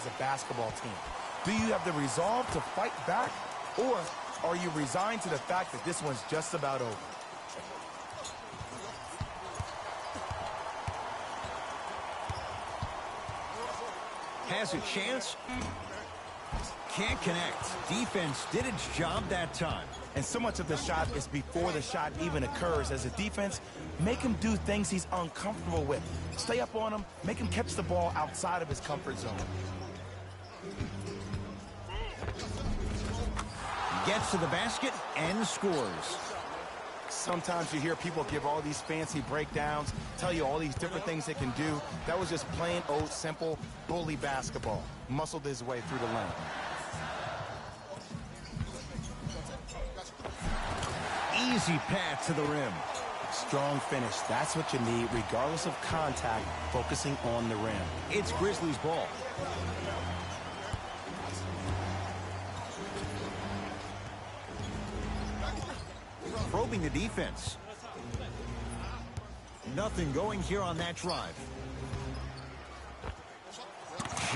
as a basketball team? Do you have the resolve to fight back, or are you resigned to the fact that this one's just about over? Has a chance. Can't connect. Defense did its job that time. And so much of the shot is before the shot even occurs. As a defense, make him do things he's uncomfortable with. Stay up on him, make him catch the ball outside of his comfort zone. Gets to the basket and scores. Sometimes you hear people give all these fancy breakdowns, tell you all these different things they can do. That was just plain old simple bully basketball. Muscled his way through the lane. Easy path to the rim. Strong finish. That's what you need, regardless of contact, focusing on the rim. It's Grizzlies ball. Probing the defense. Nothing going here on that drive.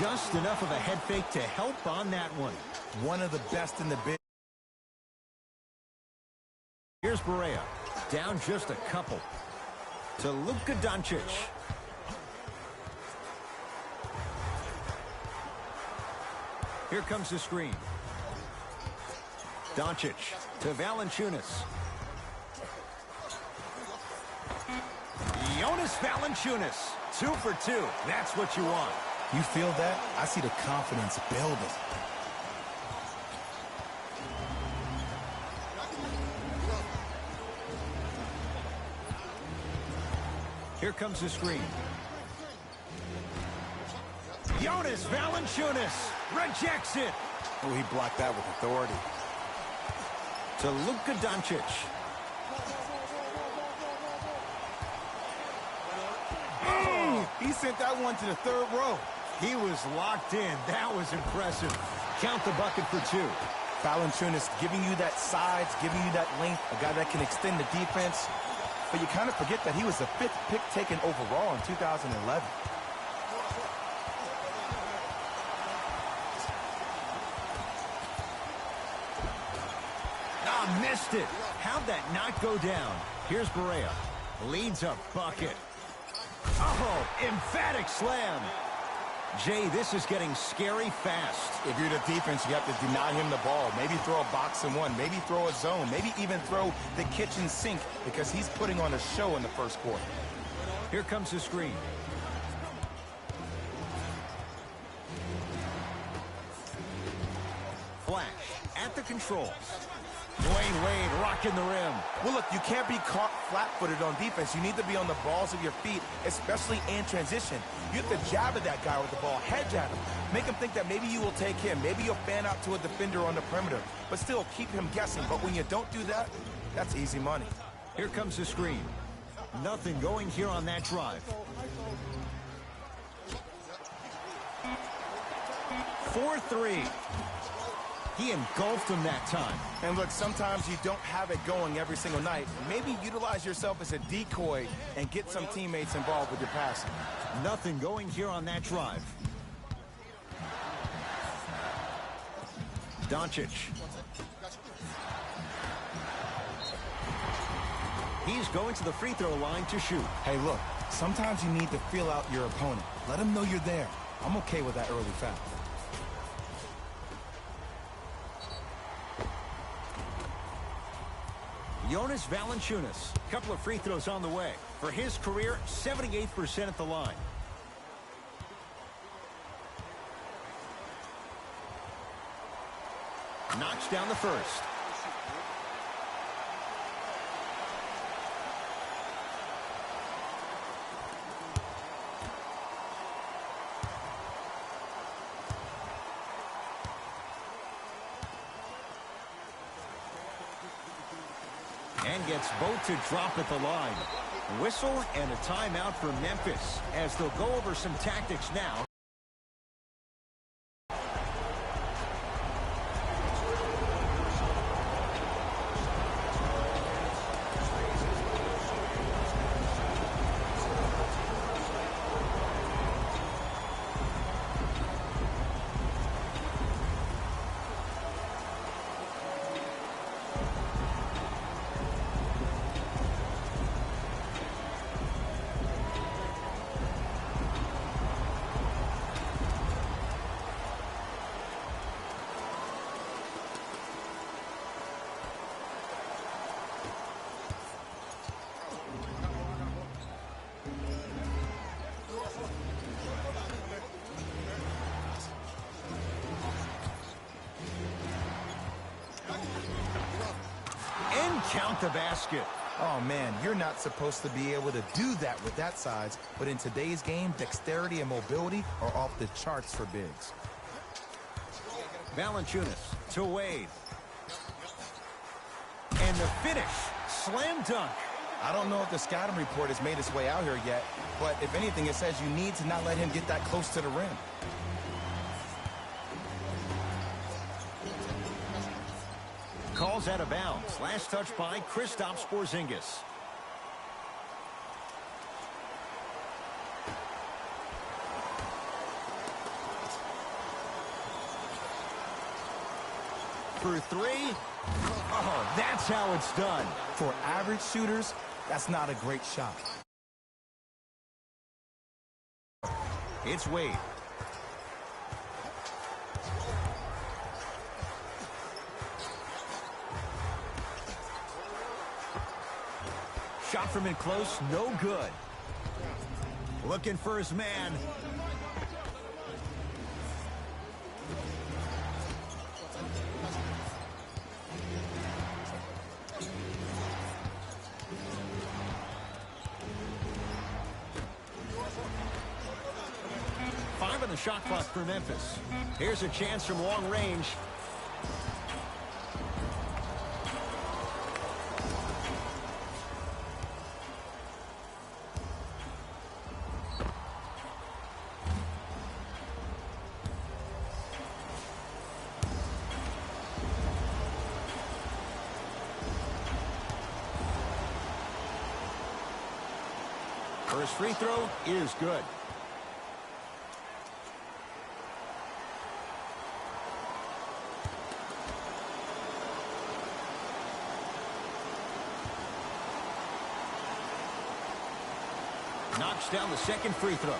Just enough of a head fake to help on that one. One of the best in the big. Here's Barea. Down just a couple. To Luka Doncic. Here comes the screen. Doncic to Valanciunas. Jonas Valanciunas. 2 for 2. That's what you want. You feel that? I see the confidence building. Here comes the screen. Jonas Valanciunas rejects it. Oh, he blocked that with authority. To Luka Doncic. He sent that one to the third row. He was locked in. That was impressive. Count the bucket for 2. Valanciunas giving you that size, giving you that length, a guy that can extend the defense. But you kind of forget that he was the 5th pick taken overall in 2011. Missed it. How'd that not go down? Here's Barea. Leads a bucket. Oh, emphatic slam. Jay, this is getting scary fast. If you're the defense, you have to deny him the ball. Maybe throw a box and one. Maybe throw a zone. Maybe even throw the kitchen sink because he's putting on a show in the first quarter. Here comes the screen. Flash at the controls. Dwayne Wade rocking the rim. Well, look, you can't be caught flat-footed on defense. You need to be on the balls of your feet, especially in transition. You have to jab at that guy with the ball, hedge at him. Make him think that maybe you will take him. Maybe you'll fan out to a defender on the perimeter, but still keep him guessing. But when you don't do that, that's easy money. Here comes the screen. Nothing going here on that drive. 4-3. He engulfed him that time. And look, sometimes you don't have it going every single night. Maybe utilize yourself as a decoy and get some teammates involved with your passing. Nothing going here on that drive. Doncic. He's going to the free throw line to shoot. Hey, look, sometimes you need to feel out your opponent. Let him know you're there. I'm okay with that early foul. Jonas Valanciunas, a couple of free throws on the way. For his career, 78% at the line. Knocks down the first. And gets both to drop at the line. Whistle and a timeout for Memphis as they'll go over some tactics now. count the basket. Oh, man, you're not supposed to be able to do that with that size, but in today's game, dexterity and mobility are off the charts for bigs. Valanciunas to Wade. And the finish. Slam dunk. I don't know if the scouting report has made its way out here yet, but if anything, it says you need to not let him get that close to the rim. Calls out of bounds. Last touch by Kristaps Porzingis. For three. Oh, that's how it's done. For average shooters, that's not a great shot. It's Wade. Shot from in close, no good. Looking for his man. Five on the shot clock for Memphis. Here's a chance from long range. First free throw is good. Knocks down the second free throw.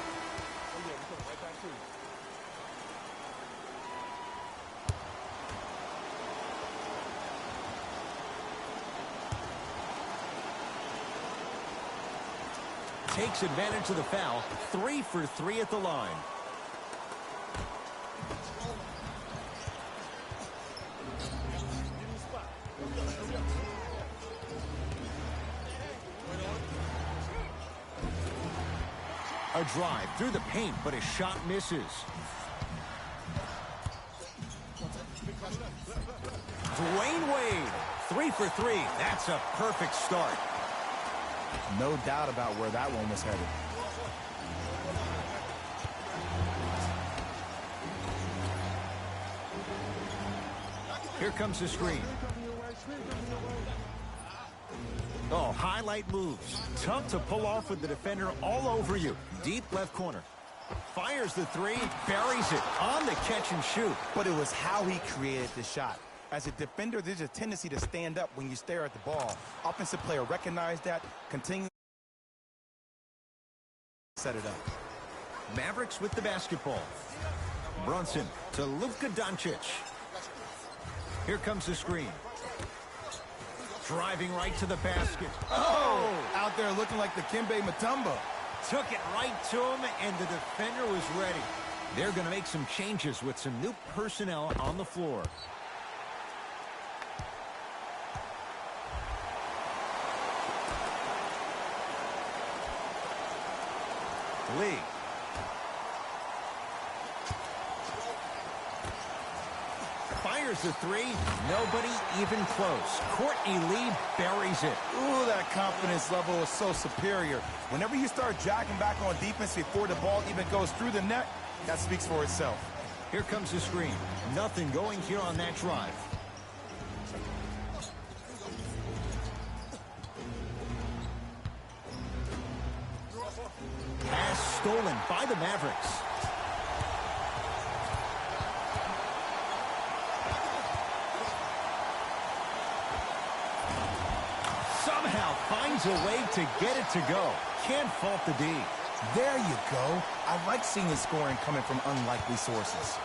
Takes advantage of the foul. 3 for 3 at the line. A drive through the paint, but his shot misses. Dwayne Wade, 3 for 3. That's a perfect start. No doubt about where that one was headed. Here comes the screen. Oh, highlight moves. Tough to pull off with the defender all over you. Deep left corner. Fires the three, buries it on the catch and shoot. But it was how he created the shot. As a defender, there's a tendency to stand up when you stare at the ball. Offensive player recognized that, continue set it up. Mavericks with the basketball. Brunson to Luka Doncic. Here comes the screen. Driving right to the basket. Oh! Out there looking like the Kimbe Mutombo. Took it right to him, and the defender was ready. They're going to make some changes with some new personnel on the floor. Lee. Fires the three. Nobody even close. Courtney Lee buries it. Ooh, that confidence level is so superior. Whenever you start jacking back on defense before the ball even goes through the net, that speaks for itself. Here comes the screen. Nothing going here on that drive. Pass stolen by the Mavericks. Somehow finds a way to get it to go. Can't fault the D. There you go. I like seeing the scoring coming from unlikely sources.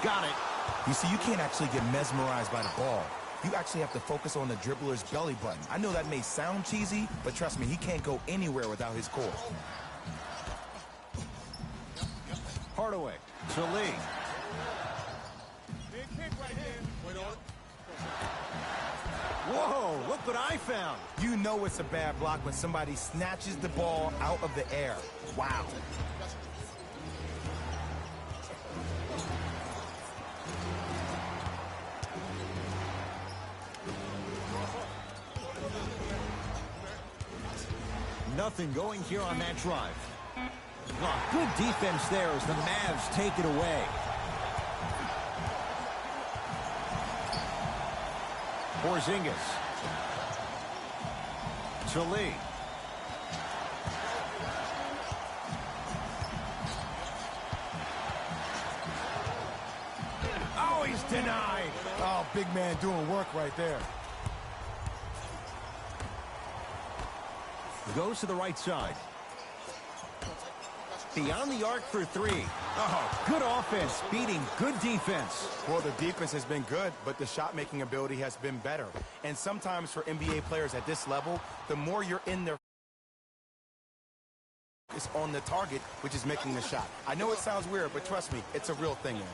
Got it. You see, you can't actually get mesmerized by the ball. You actually have to focus on the dribbler's belly button. I know that may sound cheesy, but trust me, he can't go anywhere without his core. Hardaway to Lee. Whoa, look what I found. You know it's a bad block when somebody snatches the ball out of the air. Wow. Nothing going here on that drive. Oh, good defense there as the Mavs take it away. Porzingis to Lee. Oh, he's denied. Oh, big man doing work right there. Goes to the right side. Beyond the arc for three. Oh, good offense beating good defense. Well, the defense has been good, but the shot-making ability has been better. And sometimes for NBA players at this level, the more you're in there, it's on the target, which is making the shot. I know it sounds weird, but trust me, it's a real thing, man.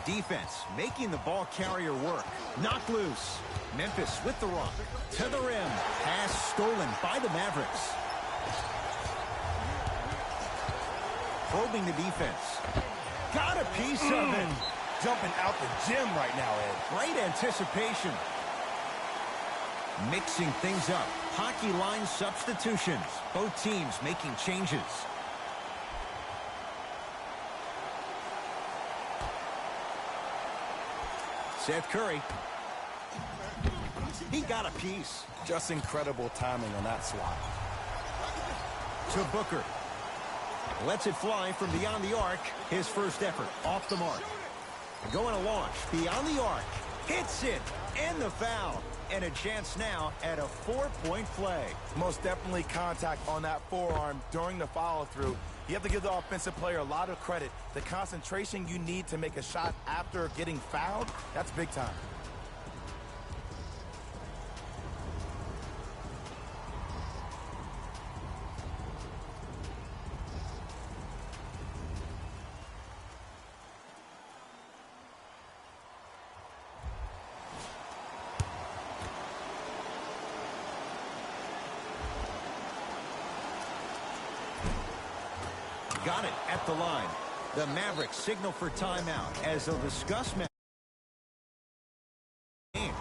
Defense making the ball carrier work. Knocked loose. Memphis with the rock. To the rim. Pass stolen by the Mavericks. Probing the defense. Got a piece of it. Jumping out the gym right now, Ed. Great anticipation. Mixing things up. Hockey line substitutions. Both teams making changes. Seth Curry. He got a piece. Just incredible timing on that swat. To Booker. Lets it fly from beyond the arc. His first effort off the mark. Going to launch beyond the arc. Hits it. And the foul. And a chance now at a 4-point play. Most definitely contact on that forearm during the follow-through. You have to give the offensive player a lot of credit. The concentration you need to make a shot after getting fouled, that's big time. Got it at the line. The Mavericks signal for timeout as they'll discuss game.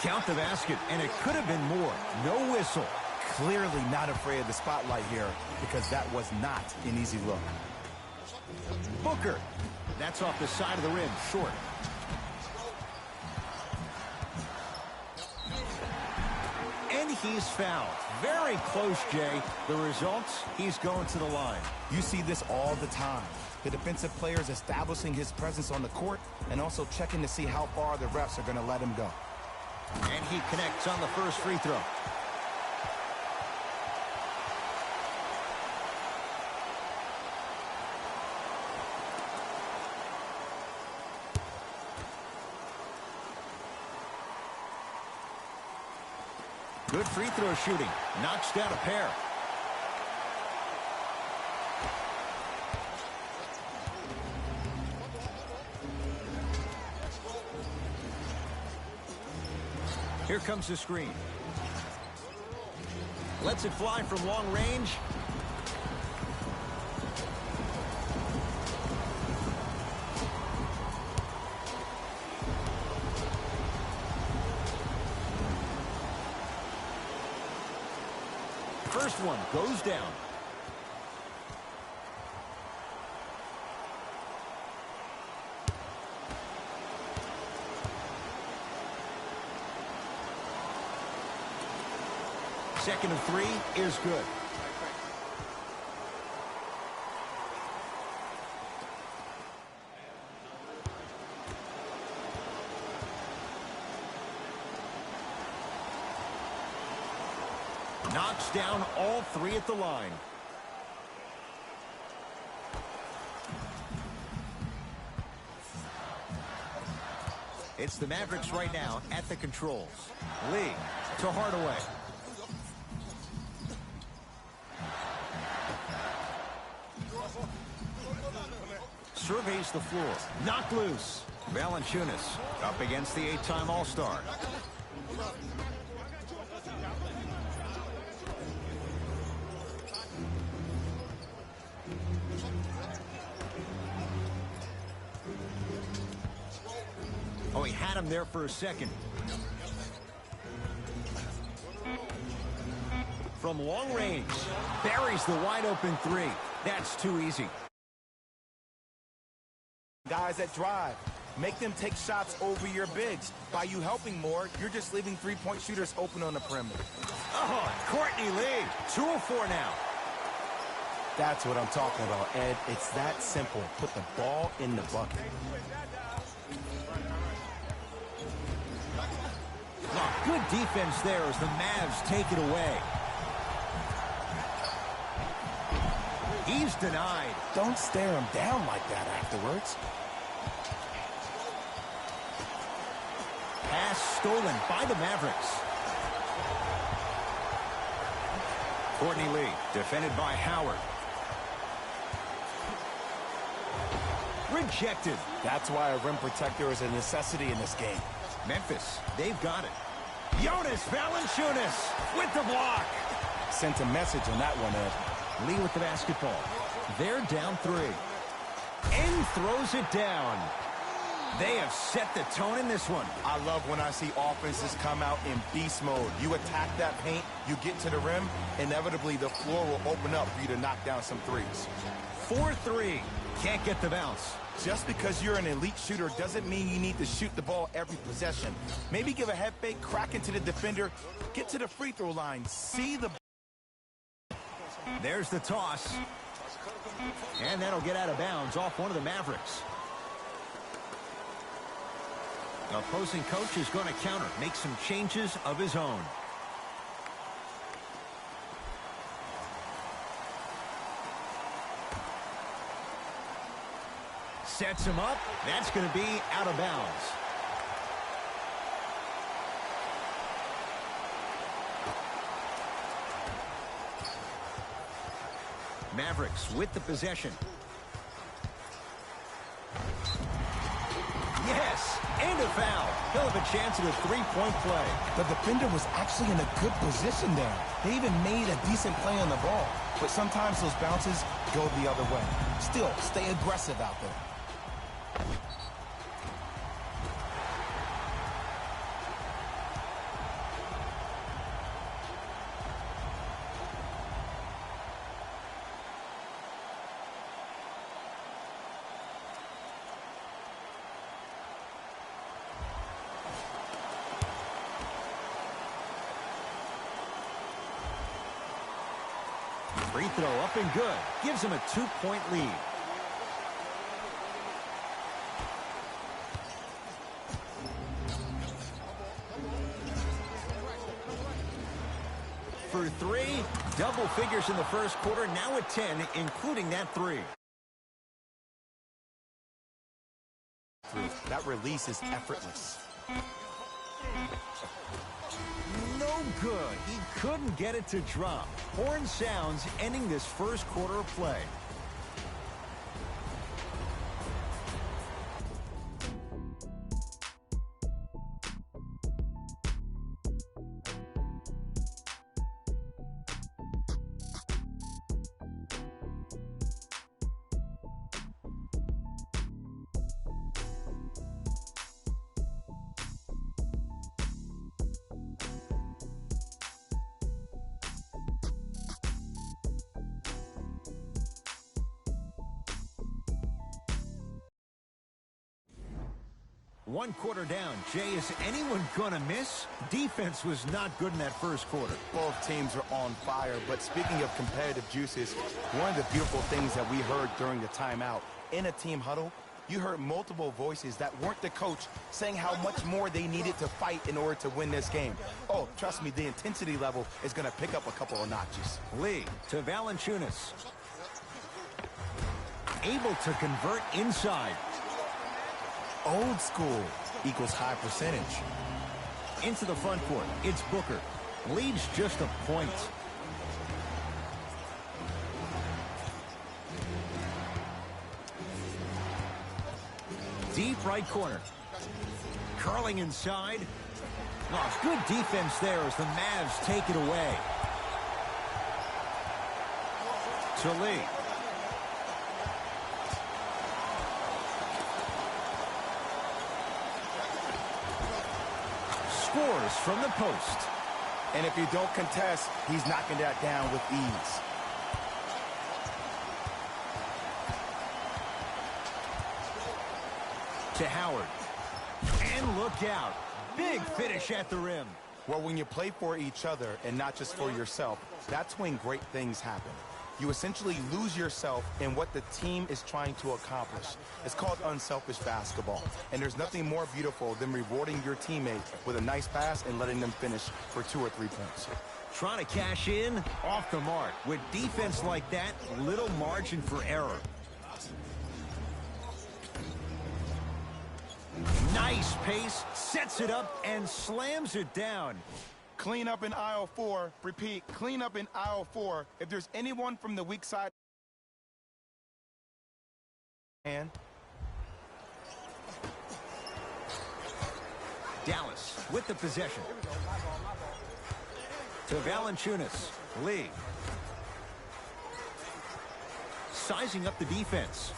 Count the basket, and it could have been more. No whistle. Clearly not afraid of the spotlight here because that was not an easy look. Booker. That's off the side of the rim, short. And he's fouled. Very close, Jay. The results, he's going to the line. You see this all the time. The defensive player is establishing his presence on the court and also checking to see how far the refs are going to let him go. And he connects on the first free throw. Good free throw shooting. Knocks down a pair. Here comes the screen. Lets it fly from long range. First one goes down. Second of three is good. Knocks down all three at the line. It's the Mavericks right now at the controls. Lee to Hardaway. Surveys the floor. Knocked loose. Valanciunas up against the 8-time All-Star. Oh, he had him there for a second. From long range, buries the wide-open three. That's too easy. Guys that drive, make them take shots over your bigs. By you helping more, you're just leaving three-point shooters open on the perimeter. Oh, Courtney Lee, 2 of 4 now. That's what I'm talking about, Ed. It's that simple. Put the ball in the bucket. Oh, good defense there as the Mavs take it away. He's denied. Don't stare him down like that afterwards. Pass stolen by the Mavericks. Courtney Lee, defended by Howard. Rejected. That's why a rim protector is a necessity in this game. Memphis, they've got it. Jonas Valanciunas with the block. Sent a message on that one, Ed. Lee with the basketball. They're down 3. And throws it down. They have set the tone in this one. I love when I see offenses come out in beast mode. You attack that paint, you get to the rim, inevitably the floor will open up for you to knock down some threes. 4-3. Can't get the bounce. Just because you're an elite shooter doesn't mean you need to shoot the ball every possession. Maybe give a head fake, crack into the defender, get to the free throw line, see the... There's the toss. And that'll get out of bounds off one of the Mavericks. The opposing coach is going to counter, make some changes of his own. Sets him up. That's going to be out of bounds. Mavericks with the possession. Yes, and a foul. He'll have a chance at a three-point play. The defender was actually in a good position there. They even made a decent play on the ball. But sometimes those bounces go the other way. Still, stay aggressive out there. Free throw up and good. Gives him a 2-point lead. For 3, double figures in the first quarter, now at 10, including that 3. That release is effortless. No good. He couldn't get it to drop. Horn sounds ending this first quarter of play. One quarter down. Jay, is anyone gonna miss? Defense was not good in that first quarter. Both teams are on fire, but speaking of competitive juices, one of the beautiful things that we heard during the timeout, in a team huddle, you heard multiple voices that weren't the coach saying how much more they needed to fight in order to win this game. Oh, trust me, the intensity level is going to pick up a couple of notches. Lee to Valanciunas. Able to convert inside. Old school equals high percentage. Into the front court. It's Booker. Leads just a point. Deep right corner. Curling inside. Oh, good defense there as the Mavs take it away. To Lee. Scores from the post. And if you don't contest, he's knocking that down with ease. To Howard. And look out. Big finish at the rim. Well, when you play for each other and not just for yourself, that's when great things happen. You essentially lose yourself in what the team is trying to accomplish. It's called unselfish basketball. And there's nothing more beautiful than rewarding your teammate with a nice pass and letting them finish for 2 or 3 points. Trying to cash in, off the mark. With defense like that, little margin for error. Nice pace, sets it up, and slams it down. Clean up in aisle 4. Repeat, clean up in aisle 4. If there's anyone from the weak side. And Dallas with the possession. To Valanciunas. Lee. Sizing up the defense.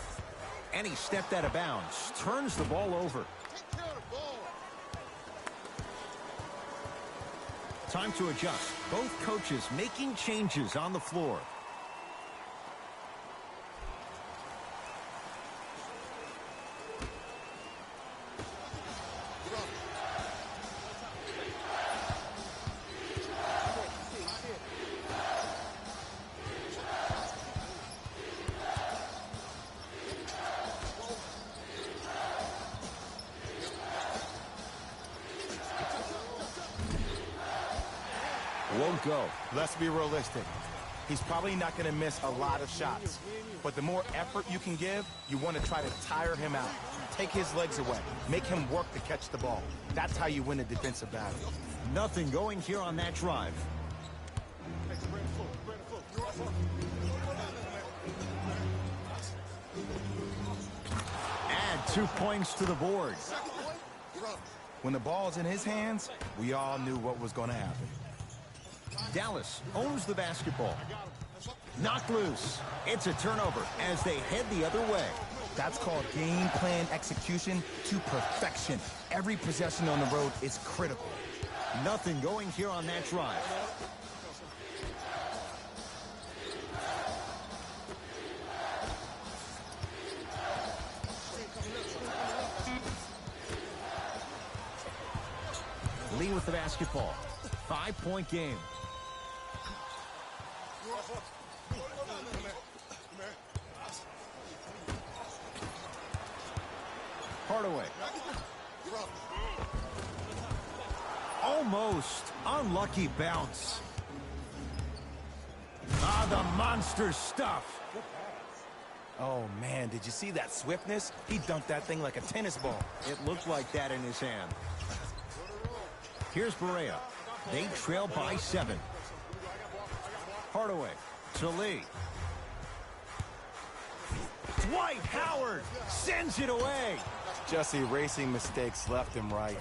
And he stepped out of bounds. Turns the ball over. Time to adjust. Both coaches making changes on the floor. Won't go. Let's be realistic. He's probably not going to miss a lot of shots. But the more effort you can give, you want to try to tire him out. Take his legs away. Make him work to catch the ball. That's how you win a defensive battle. Nothing going here on that drive. Add 2 points to the board. When the ball's in his hands, we all knew what was going to happen. Dallas owns the basketball. Knocked loose. It's a turnover as they head the other way. That's called game plan execution to perfection. Every possession on the road is critical. Nothing going here on that drive. Lee with the basketball. 5-point game. Hardaway. Almost. Unlucky bounce. Ah, the monster stuff. Oh, man, did you see that swiftness? He dunked that thing like a tennis ball. It looked like that in his hand. Here's Barea. They trail by 7. Hardaway to Lee. Dwight Howard sends it away. Just erasing mistakes left and right.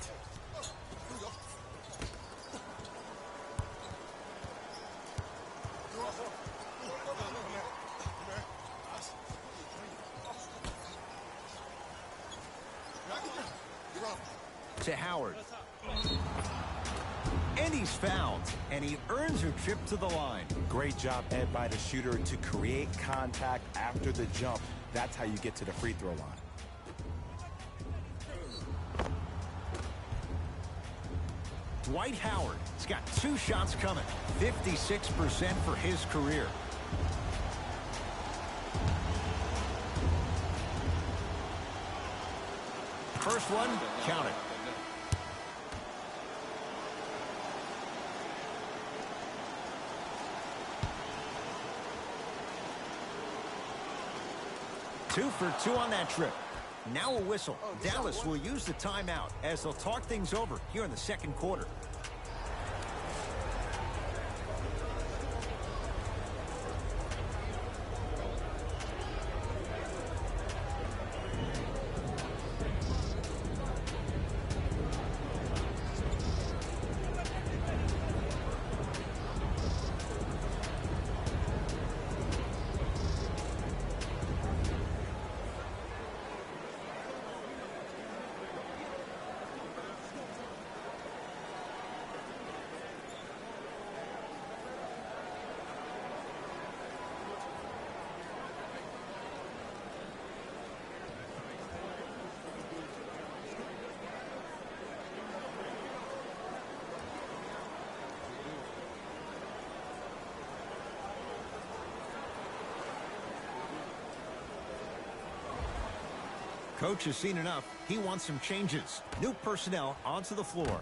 To Howard. And he's fouled, and he earns a trip to the line. Great job, Ed, by the shooter to create contact after the jump. That's how you get to the free throw line. Dwight Howard has got 2 shots coming. 56% for his career. First one, count it. Two for 2 on that trip. Now a whistle. Dallas will use the timeout as they'll talk things over here in the second quarter. Coach has seen enough. He wants some changes. New personnel onto the floor.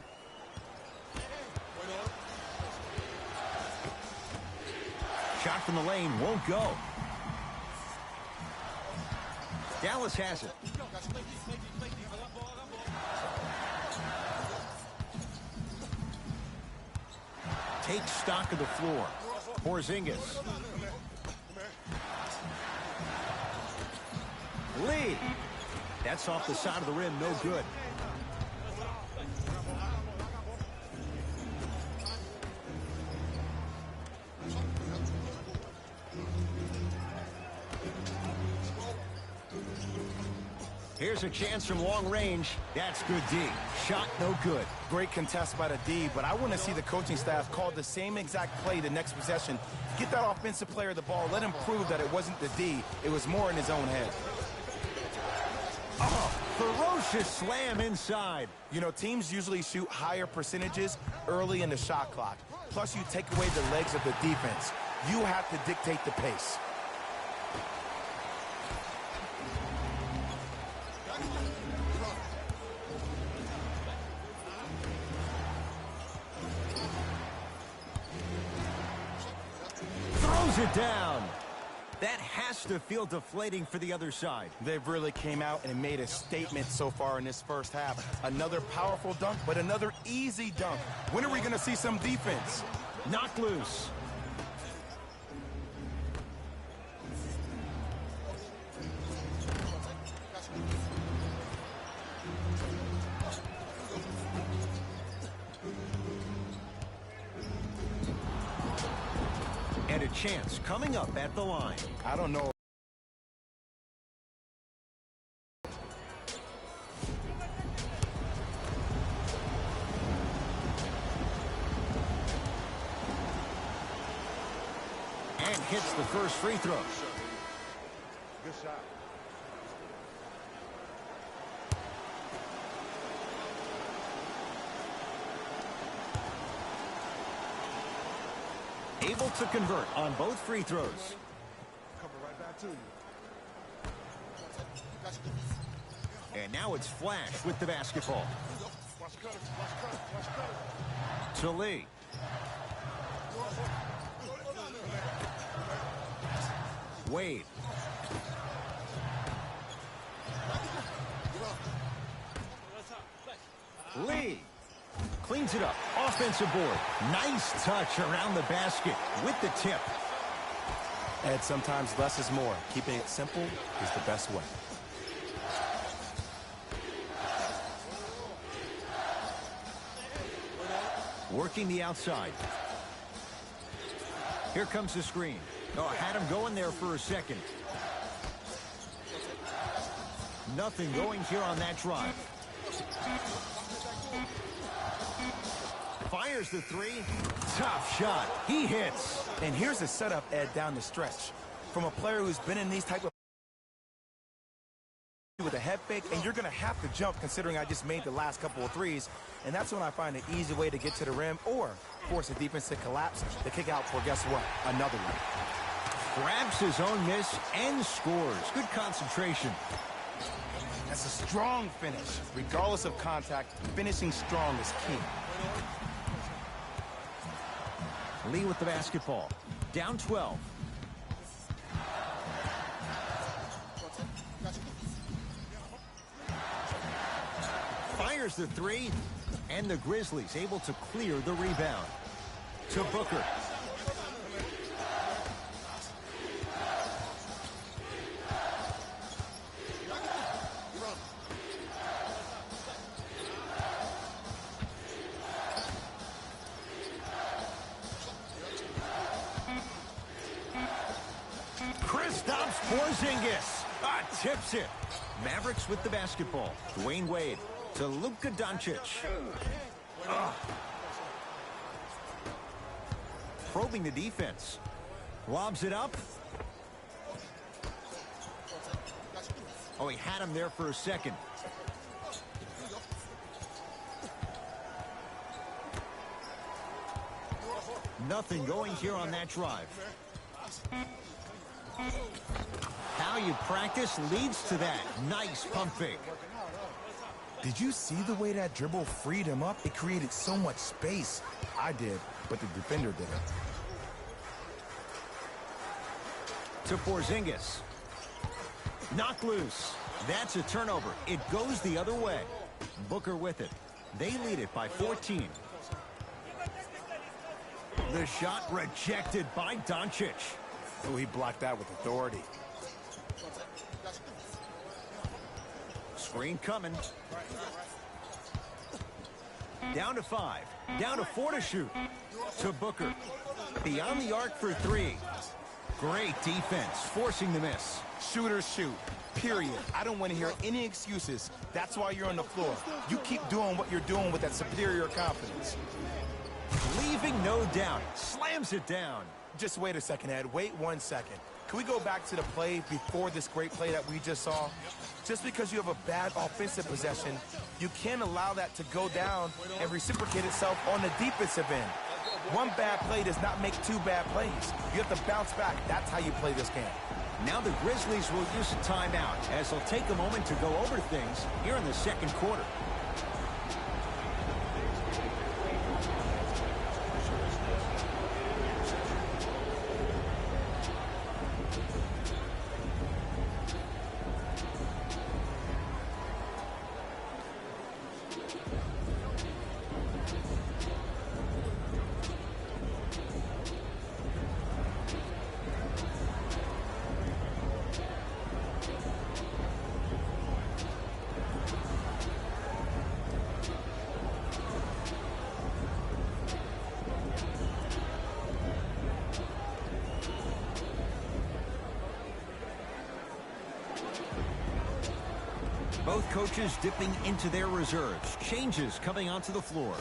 Shot from the lane won't go. Dallas has it. Take stock of the floor. Porzingis. Lee. That's off the side of the rim, no good. Here's a chance from long range. That's good D. Shot no good. Great contest by the D, but I want to see the coaching staff call the same exact play the next possession. Get that offensive player the ball. Let him prove that it wasn't the D. It was more in his own head. Oh, ferocious slam inside. You know, teams usually shoot higher percentages early in the shot clock. Plus, you take away the legs of the defense. You have to dictate the pace. Throws it down. That has to feel deflating for the other side. They've really came out and made a statement so far in this first half. Another powerful dunk, but another easy dunk. When are we going to see some defense? Knocked loose. And a chance coming up at the line. I don't know. And hits the first free throw. Good shot. Able to convert on both free throws. Coming right back to you. And now it's Flash with the basketball. Watch cutter, watch cutter, watch cutter. To Lee. Wade. Lee. Cleans it up. Offensive board. Nice touch around the basket with the tip. Ed, sometimes less is more. Keeping it simple is the best way. Working the outside. Here comes the screen. Oh, had him going there for a second. Nothing going here on that drive. Fires the three. Tough shot. He hits. And here's the setup, Ed, down the stretch. From a player who's been in these type of with a head fake. fake, and you're going to have to jump considering I just made the last couple of threes. And that's when I find an easy way to get to the rim or force the defense to collapse to kick out for, guess what, another one. Grabs his own miss and scores. Good concentration. That's a strong finish. Regardless of contact, finishing strong is key. Lee with the basketball. Down 12. Fires the three, and the Grizzlies able to clear the rebound. To Booker. Kristaps Porzingis tips it. Mavericks with the basketball. Dwayne Wade to Luka Doncic. Probing the defense. Lobs it up. Oh, he had him there for a second. Nothing going here on that drive. How you practice leads to that. Nice pump fake. Did you see the way that dribble freed him up? It created so much space. I did, but the defender didn't. To Porzingis. Knocked loose. That's a turnover. It goes the other way. Booker with it. They lead it by 14. The shot rejected by Doncic. Oh, he blocked that with authority. Screen coming. Down to 5. Down to 4 to shoot. To Booker. Beyond the arc for 3. Great defense, forcing the miss. Shooters shoot, period. I don't want to hear any excuses. That's why you're on the floor. You keep doing what you're doing with that superior confidence. Leaving no doubt. Slams it down. Just wait a second, Ed. Wait 1 second. Can we go back to the play before this great play that we just saw? Just because you have a bad offensive possession, you can't allow that to go down and reciprocate itself on the defensive end. One bad play does not make 2 bad plays. You have to bounce back. That's how you play this game. Now the Grizzlies will use a timeout as they'll take a moment to go over things here in the second quarter. Both coaches dipping into their reserves. Changes coming onto the floor.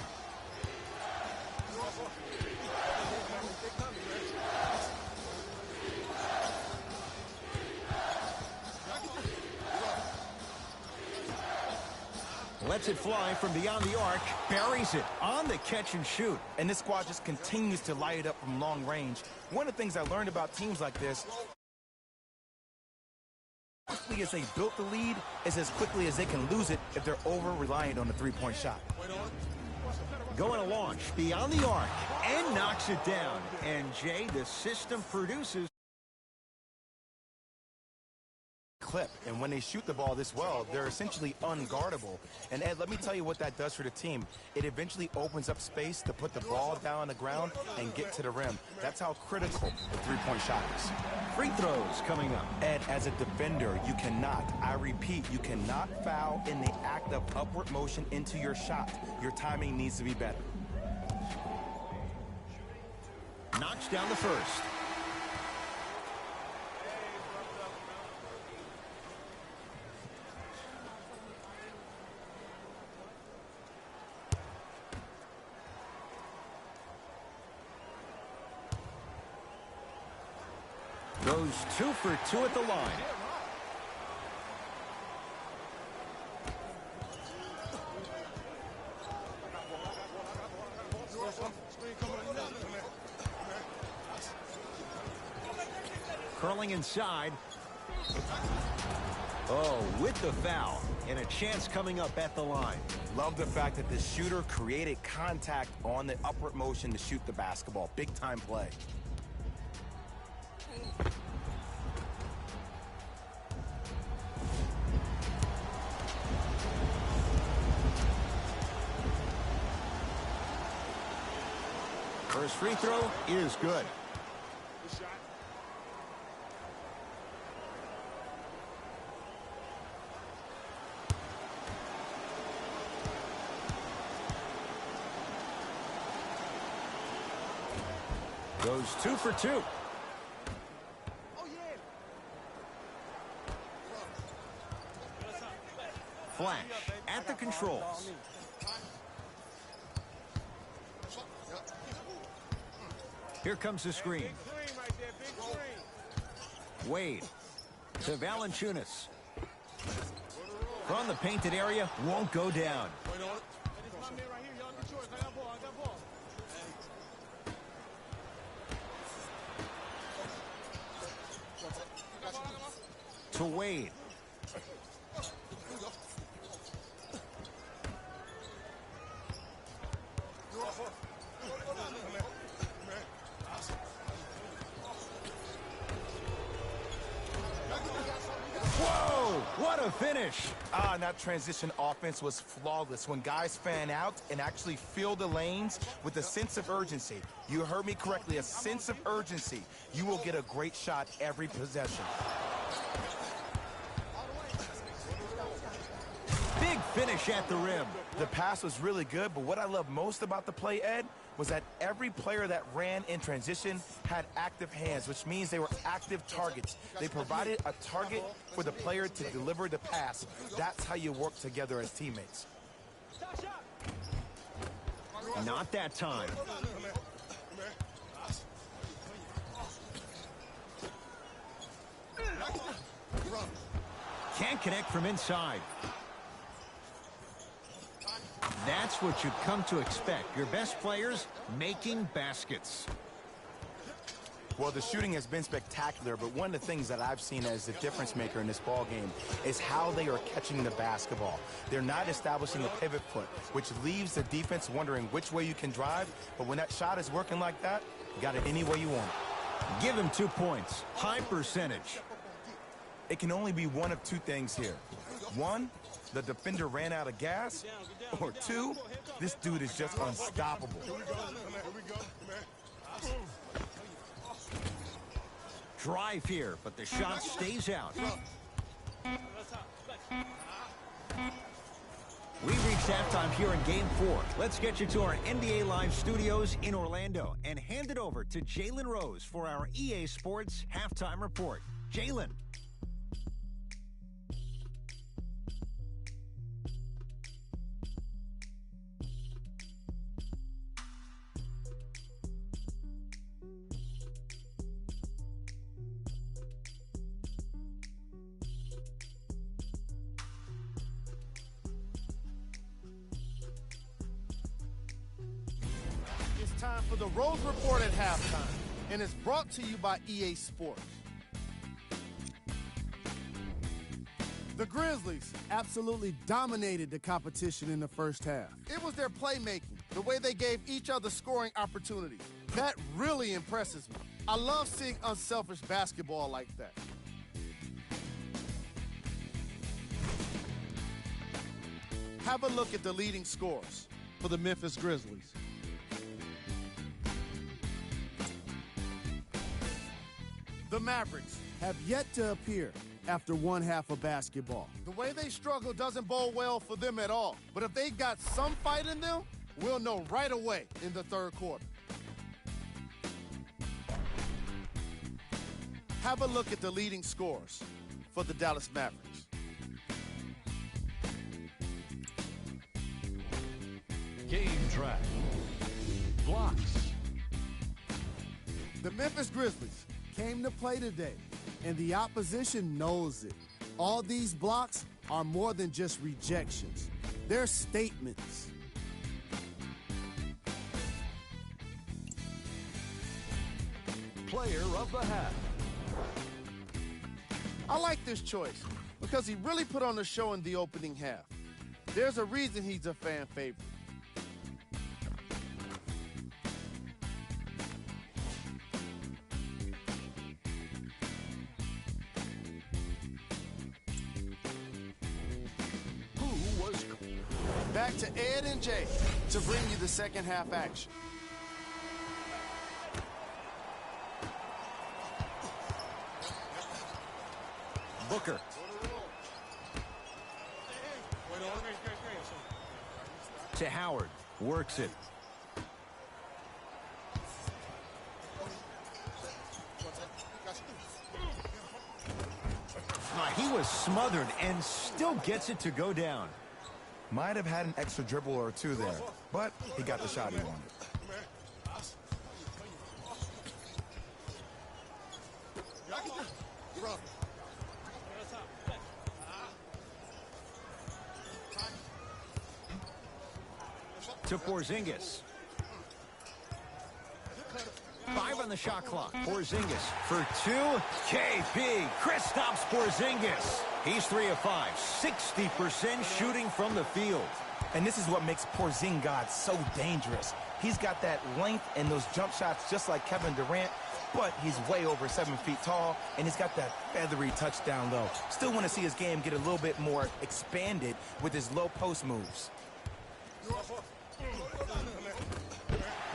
Lets it fly from beyond the arc. Buries it on the catch and shoot. And this squad just continues to light it up from long range. One of the things I learned about teams like this, as quickly as they built the lead is as quickly as they can lose it if they're over-reliant on the three-point shot. Going to launch beyond the arc and knocks it down. And Jay, the system produces clip, and when they shoot the ball this well, they're essentially unguardable. And Ed, let me tell you what that does for the team. It eventually opens up space to put the ball down on the ground and get to the rim. That's how critical the three-point shot is. Free throws coming up. Ed, as a defender, you cannot, I repeat, you cannot foul in the act of upward motion into your shot. Your timing needs to be better. Knocks down the first. Goes 2 for 2 at the line. Curling inside. Oh, with the foul. And a chance coming up at the line. Love the fact that the shooter created contact on the upward motion to shoot the basketball. Big time play. First free throw is good. Good shot. Goes 2 for 2. Oh, yeah. Flash at the controls. Here comes the screen. Big screen right there, big screen. Wade to Valanciunas. From the painted area, won't go down. It's my man right here. Y'all get yours. I got ball. I got ball. To Wade. Whoa, what a finish. And that transition offense was flawless. When guys fan out and actually fill the lanes with a sense of urgency. You heard me correctly, a sense of urgency. You will get a great shot every possession. Big finish at the rim. The pass was really good, but what I love most about the play, Ed, was that every player that ran in transition had active hands, which means they were active targets. They provided a target for the player to deliver the pass. That's how you work together as teammates. Not that time. Can't connect from inside. That's what you've come to expect. Your best players making baskets. Well, the shooting has been spectacular, but one of the things that I've seen as the difference maker in this ball game is how they are catching the basketball. They're not establishing a pivot foot, which leaves the defense wondering which way you can drive, but when that shot is working like that, you got it any way you want it. Give him 2 points. High percentage. It can only be one of two things here. One, the defender ran out of gas, or two, this dude is just unstoppable. Drive here, but the shot stays out. We reached halftime here in Game 4. Let's get you to our NBA Live studios in Orlando and hand it over to Jalen Rose for our EA Sports Halftime Report. Jalen. It's time for the Rose Report at halftime, and it's brought to you by EA Sports. The Grizzlies absolutely dominated the competition in the first half. It was their playmaking, the way they gave each other scoring opportunities. That really impresses me. I love seeing unselfish basketball like that. Have a look at the leading scores for the Memphis Grizzlies. The Mavericks have yet to appear after one half of basketball. The way they struggle doesn't bode well for them at all. But if they got some fight in them, we'll know right away in the third quarter. Have a look at the leading scores for the Dallas Mavericks. Game track. Blocks. The Memphis Grizzlies came to play today, and the opposition knows it. All these blocks are more than just rejections. They're statements. Player of the half. I like this choice because he really put on a show in the opening half. There's a reason he's a fan favorite. Back to Ed and Jay to bring you the second half action. Booker. To Howard. Works it. He was smothered and still gets it to go down. Might have had an extra dribble or two there, but he got the shot he wanted. To Porzingis. 5 on the shot clock. Porzingis for 2. KP. Kristaps Porzingis. He's 3 of 5. 60% shooting from the field. And this is what makes Porzingis so dangerous. He's got that length and those jump shots just like Kevin Durant, but he's way over 7 feet tall, and he's got that feathery touchdown low. Still want to see his game get a little bit more expanded with his low post moves.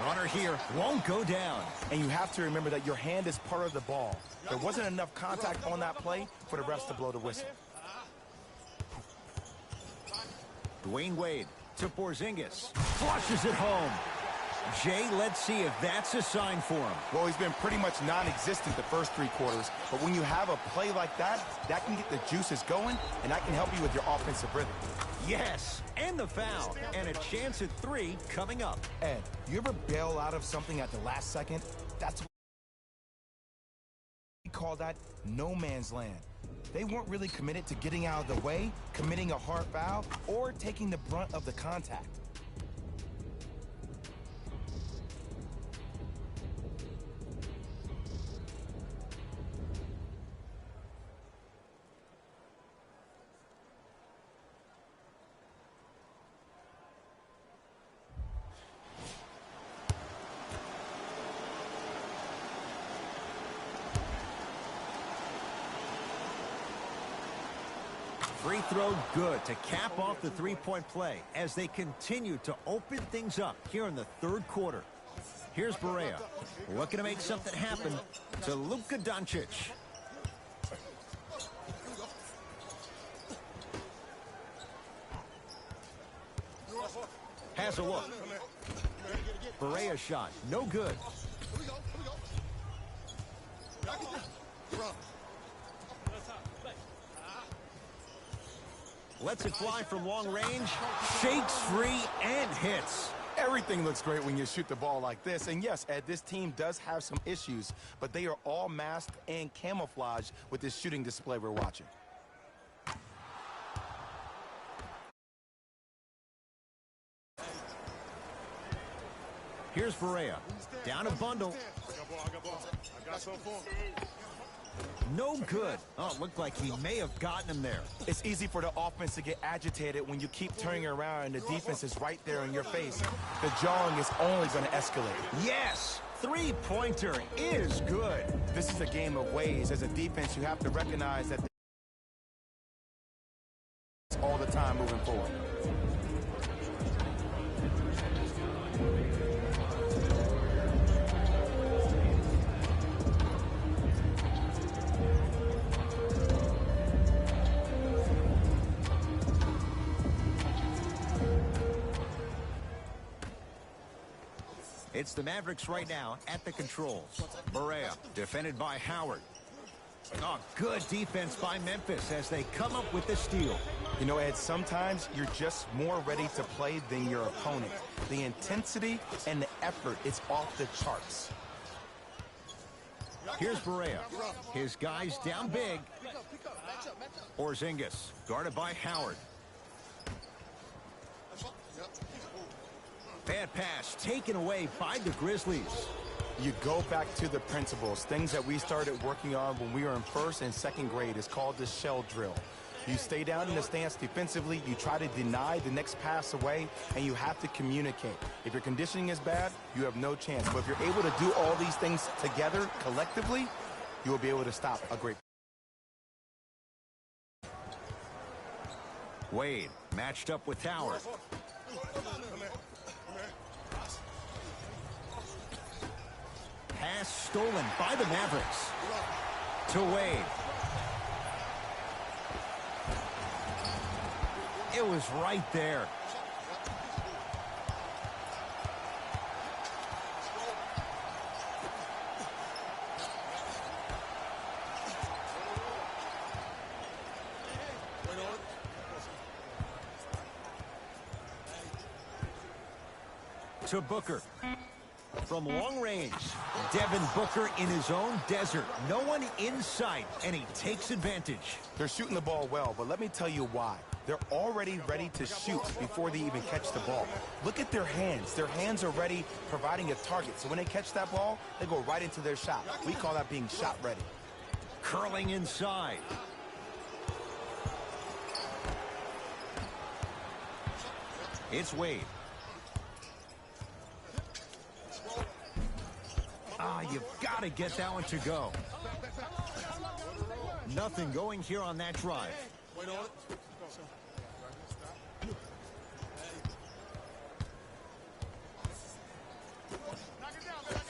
Runner here won't go down. And you have to remember that your hand is part of the ball. There wasn't enough contact on that play for the refs to blow the whistle. Dwayne Wade to Porzingis. Flushes it home. Jay, let's see if that's a sign for him. Well, he's been pretty much non-existent the first 3 quarters, but when you have a play like that, that can get the juices going, and that can help you with your offensive rhythm. Yes, and the foul, and a chance at 3 coming up. Ed, you ever bail out of something at the last second? That's what we call that no man's land. They weren't really committed to getting out of the way, committing a hard foul, or taking the brunt of the contact. Free throw good to cap off the three-point play as they continue to open things up here in the 3rd quarter. Here's Barea looking to make something happen to Luka Doncic. Has a look. Barea shot, no good. Lets it fly from long range, shakes free, and hits. Everything looks great when you shoot the ball like this. And yes, Ed, this team does have some issues, but they are all masked and camouflaged with this shooting display we're watching. Here's Barea. Down a bundle. No good. Oh, it looked like he may have gotten him there. It's easy for the offense to get agitated when you keep turning around and the defense is right there in your face. The jawing is only going to escalate. Yes, 3-pointer is good. This is a game of ways. As a defense, you have to recognize that all the time moving forward. It's the Mavericks right now at the controls. Barea defended by Howard. Oh, good defense by Memphis as they come up with the steal. You know, Ed, sometimes you're just more ready to play than your opponent. The intensity and the effort is off the charts. Here's Barea. His guys down big. Porzingis guarded by Howard. Bad pass taken away by the Grizzlies. You go back to the principles, things that we started working on when we were in first and second grade. It's called the shell drill. You stay down in the stance defensively, you try to deny the next pass away, and you have to communicate. If your conditioning is bad, you have no chance. But if you're able to do all these things together, collectively, you will be able to stop a great. Wade matched up with Tower. Pass stolen by the Mavericks. To Wade. It was right there. To Booker. From long range, Devin Booker in his own desert. No one in sight, and he takes advantage. They're shooting the ball well, but let me tell you why. They're already ready to shoot before they even catch the ball. Look at their hands. Their hands are ready, providing a target. So when they catch that ball, they go right into their shot. We call that being shot ready. Curling inside. It's Wade. You've got to get that one to go. Nothing going here on that drive.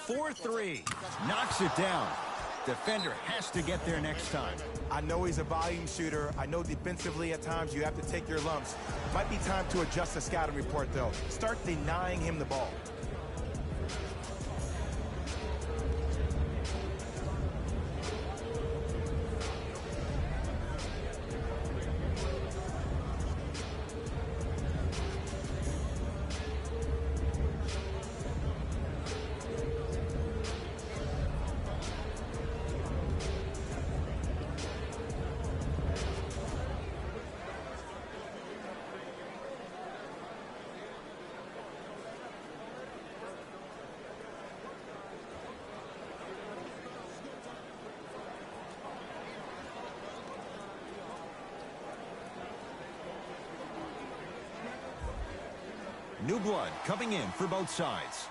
4-3. Knocks it down. Defender has to get there next time. I know he's a volume shooter. I know defensively at times you have to take your lumps. Might be time to adjust the scouting report, though. Start denying him the ball. New blood coming in for both sides.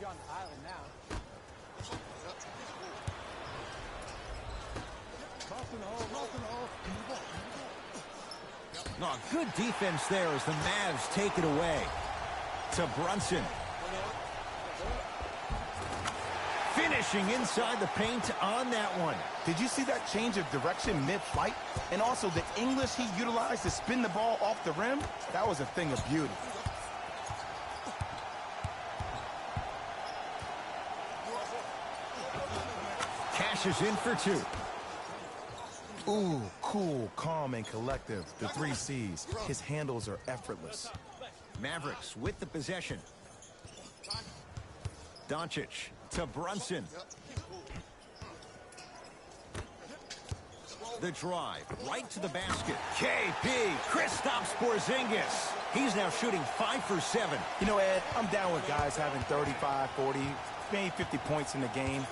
You're on the island now. Oh, good defense there as the Mavs take it away. To Brunson. Finishing inside the paint on that one. Did you see that change of direction mid-flight? And also the English he utilized to spin the ball off the rim? That was a thing of beauty. Cashes in for two. Ooh, cool, calm, and collective. The 3 C's. His handles are effortless. Mavericks with the possession. Doncic to Brunson. The drive right to the basket. KP, Kristaps Porzingis. He's now shooting 5 for 7. You know, Ed, I'm down with guys having 35, 40, maybe 50 points in the game.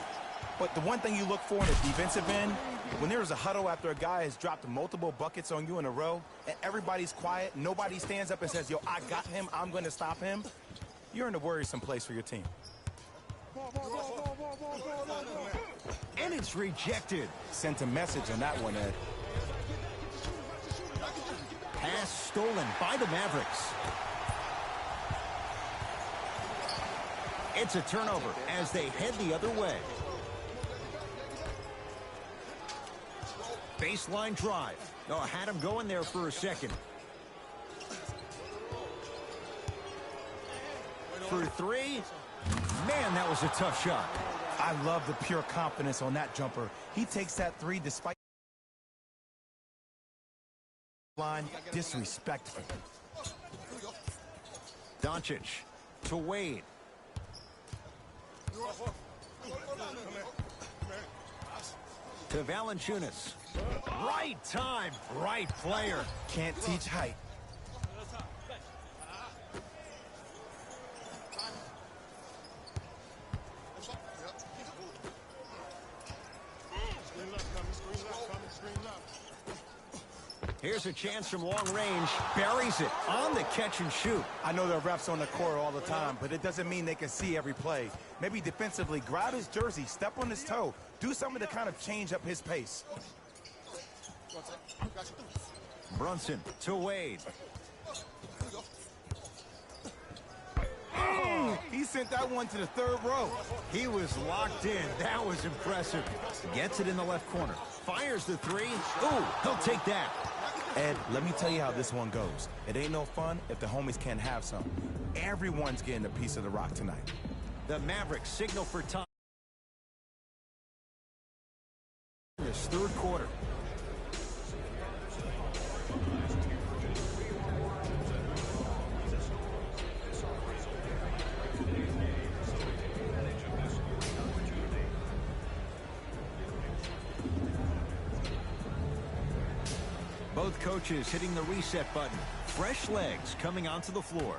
But the one thing you look for in a defensive end, when there's a huddle after a guy has dropped multiple buckets on you in a row, and everybody's quiet, nobody stands up and says, yo, I got him, I'm going to stop him, you're in a worrisome place for your team. And it's rejected. Sent a message on that one, Ed. Pass stolen by the Mavericks. It's a turnover as they head the other way. Baseline drive. Oh, had him going there for a second. For 3. Man, that was a tough shot. I love the pure confidence on that jumper. He takes that 3 despite line. Disrespectful. Doncic to Wade. To Valanciunas. Right time, right player. Can't teach height. Here's a chance from long range. Buries it on the catch and shoot. I know there are refs on the court all the time, but it doesn't mean they can see every play. Maybe defensively, grab his jersey, step on his toe, do something to kind of change up his pace. Brunson to Wade. He sent that one to the third row. He was locked in. That was impressive. Gets it in the left corner. Fires the three. Ooh, he'll take that. Ed, let me tell you how this one goes. It ain't no fun if the homies can't have some. Everyone's getting a piece of the rock tonight. The Mavericks signal for time. This third quarter. Both coaches hitting the reset button. Fresh legs coming onto the floor.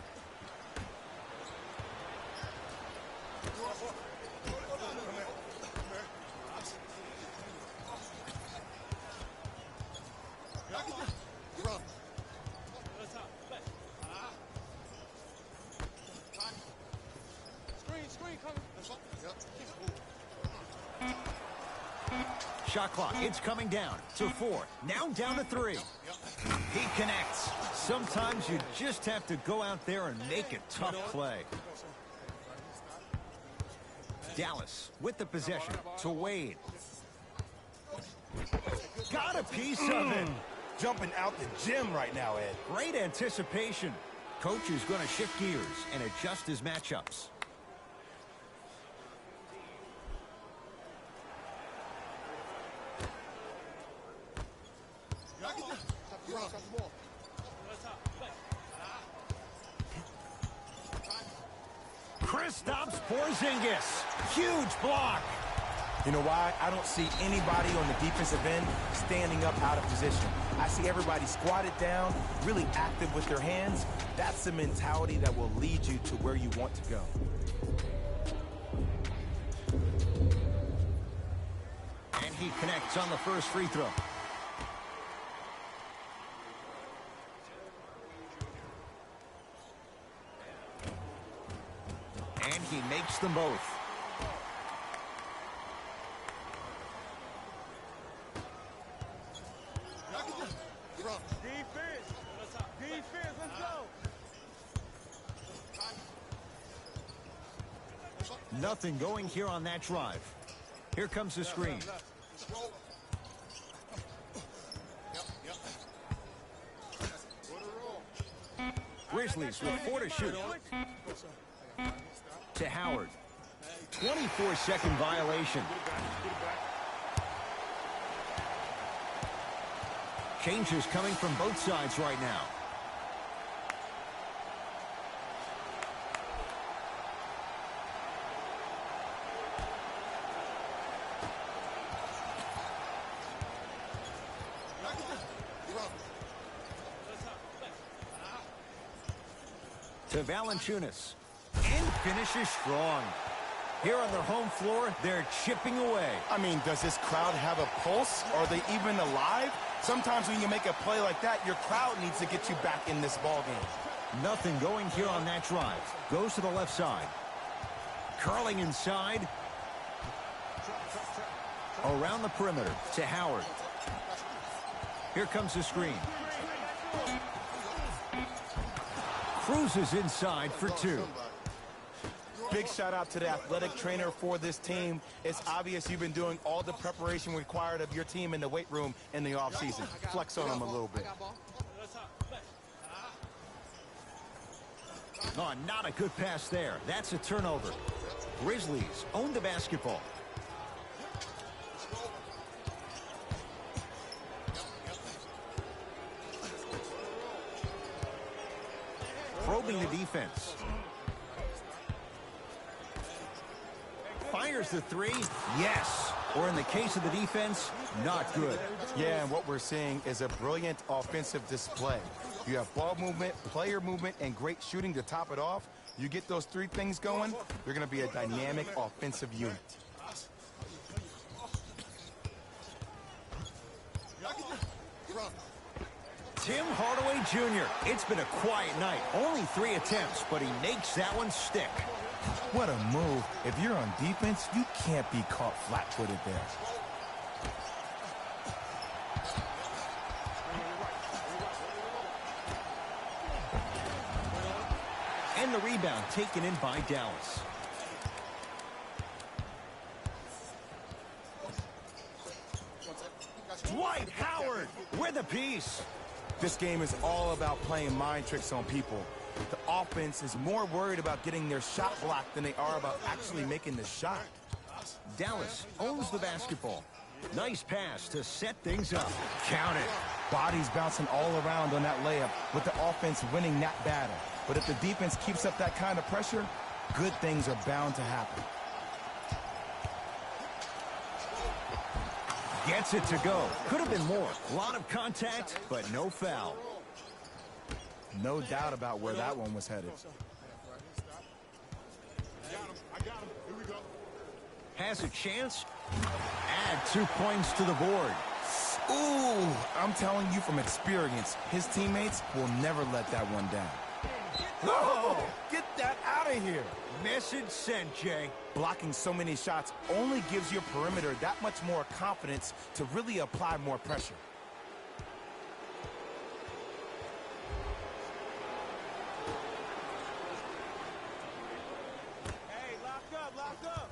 Shot clock, it's coming down to 4. Now down to 3. He connects. Sometimes you just have to go out there and make a tough play. Dallas with the possession to Wade. Got a piece of it. Jumping out the gym right now, Ed. Great anticipation. Coach is going to shift gears and adjust his matchups. Kristaps Porzingis. Huge block. You know why? I don't see anybody on the defensive end standing up out of position. I see everybody squatted down, really active with their hands. That's the mentality that will lead you to where you want to go. And he connects on the first free throw. And he makes them both. Defense, let's go. Nothing going here on that drive. Here comes the screen. Grizzlies with 4 to shoot. To Howard. 24-second violation. Changes coming from both sides right now. To Valanciunas. And finishes strong. Here on their home floor, they're chipping away. I mean, does this crowd have a pulse? Are they even alive? Sometimes when you make a play like that, your crowd needs to get you back in this ball game. Nothing going here on that drive. Goes to the left side. Curling inside. Around the perimeter to Howard. Here comes the screen. Cruises inside for 2. Big shout out to the athletic trainer for this team. It's obvious you've been doing all the preparation required of your team in the weight room in the offseason. Flex on them a little bit. Oh, not a good pass there. That's a turnover. Grizzlies own the basketball. Probing the defense. Fires the 3. Yes. or in the case of the defense, not good. Yeah, and what we're seeing is a brilliant offensive display. You have ball movement, player movement, and great shooting to top it off. You get those three things going, you're going to be a dynamic offensive unit. Tim Hardaway Jr. It's been a quiet night. Only 3 attempts, but he makes that one stick. What a move. If you're on defense, you can't be caught flat-footed there. And the rebound taken in by Dallas. Dwight Howard with a piece. This game is all about playing mind tricks on people. The offense is more worried about getting their shot blocked than they are about actually making the shot. Dallas owns the basketball. Nice pass to set things up. Count it. Bodies bouncing all around on that layup with the offense winning that battle. But if the defense keeps up that kind of pressure, good things are bound to happen. Gets it to go. Could have been more. A lot of contact, but no foul. No doubt about where that one was headed. I got him. Here we go. Has a chance. Add 2 points to the board. Ooh, I'm telling you from experience, his teammates will never let that one down. Whoa! Get that out of here. Message sent, Jay. Blocking so many shots only gives your perimeter that much more confidence to really apply more pressure. Hey, lock up, lock up.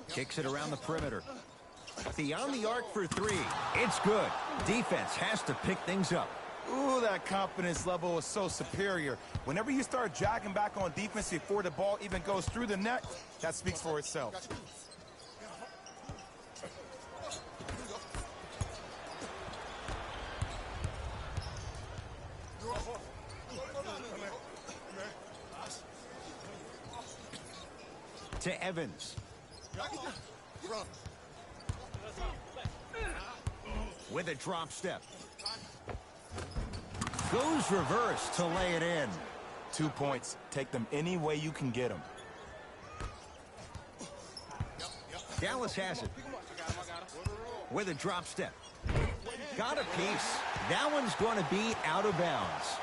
Kicks it around the perimeter. Beyond the arc for 3. It's good. Defense has to pick things up. Ooh, that confidence level is so superior. Whenever you start jogging back on defense before the ball even goes through the net, that speaks for itself. To Evans. With a drop step. Goes reverse to lay it in. 2 points. Take them any way you can get them. Dallas has it. With a drop step. Got a piece. That one's going to be out of bounds.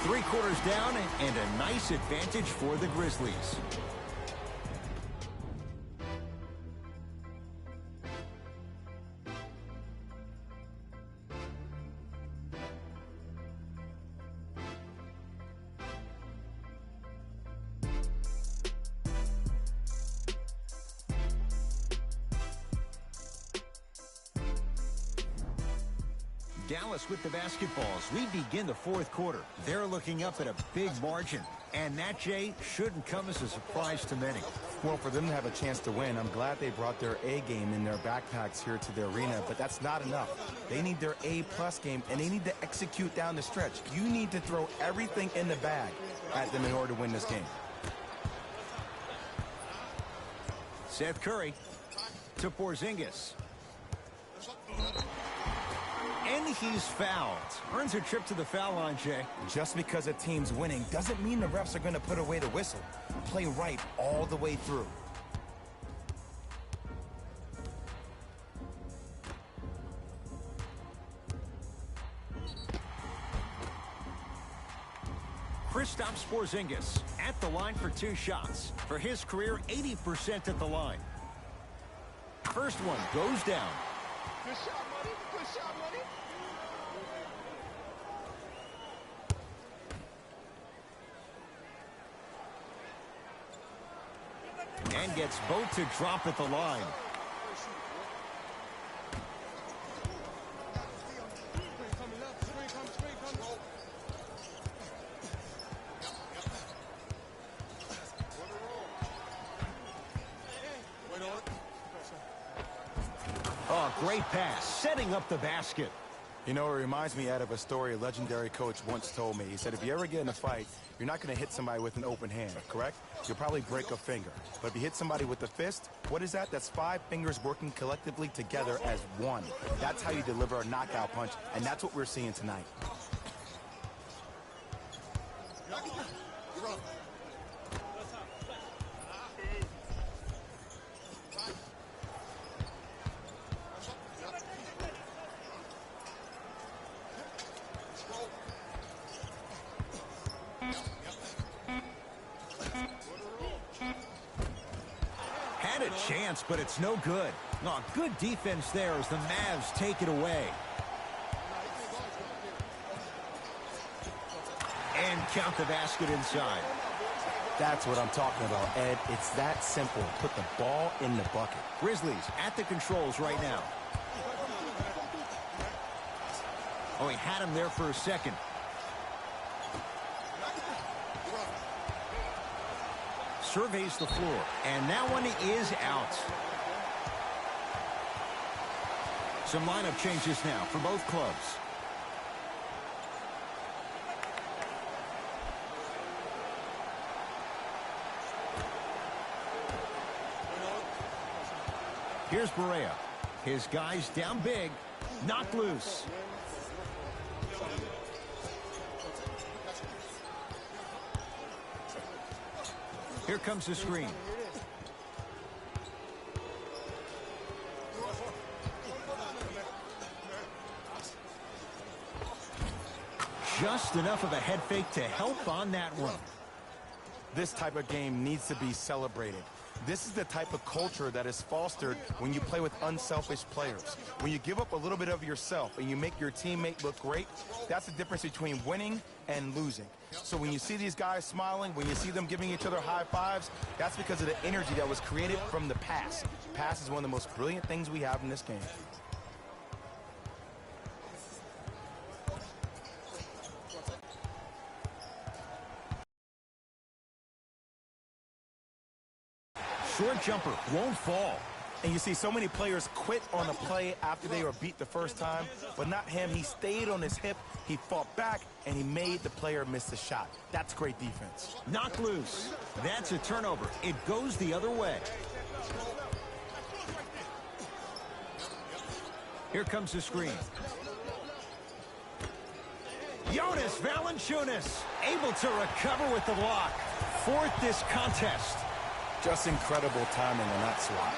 Three-quarters down and a nice advantage for the Grizzlies. Dallas with the basketballs. We begin the 4th quarter. They're looking up at a big margin. And that, Jay, shouldn't come as a surprise to many. Well, for them to have a chance to win, I'm glad they brought their A game in their backpacks here to the arena, but that's not enough. They need their A-plus game, and they need to execute down the stretch. You need to throw everything in the bag at them in order to win this game. Seth Curry to Porzingis. And he's fouled. Earns a trip to the foul line, Jay. Just because a team's winning doesn't mean the refs are going to put away the whistle. Play right all the way through. Kristaps Porzingis at the line for 2 shots. For his career, 80% at the line. First one goes down. Good shot, buddy. Good shot, buddy. And gets both to drop at the line. great pass, setting up the basket. You know, it reminds me, Ed, of a story a legendary coach once told me. He said, if you ever get in a fight, you're not going to hit somebody with an open hand, correct? You'll probably break a finger. But if you hit somebody with the fist, what is that? That's 5 fingers working collectively together as one. That's how you deliver a knockout punch, and that's what we're seeing tonight. Had a chance, but it's no good. Oh, good defense there as the Mavs take it away. And count the basket inside. That's what I'm talking about, Ed. It's that simple. Put the ball in the bucket. Grizzlies at the controls right now. Oh, he had him there for a second. Surveys the floor, and that one is out. Some lineup changes now for both clubs. Here's Barea. His guys down big, knocked loose. Here comes the screen. Just enough of a head fake to help on that one. This type of game needs to be celebrated. This is the type of culture that is fostered when you play with unselfish players. When you give up a little bit of yourself and you make your teammate look great, that's the difference between winning and losing. So when you see these guys smiling, when you see them giving each other high fives, that's because of the energy that was created from the pass. Pass is one of the most brilliant things we have in this game. Short jumper won't fall. And you see so many players quit on a play after they were beat the first time, but not him. He stayed on his hip, he fought back, and he made the player miss the shot. That's great defense. Knocked loose. That's a turnover. It goes the other way. Here comes the screen. Jonas Valanciunas able to recover with the block. Fourth this contest. Just incredible timing on that swat.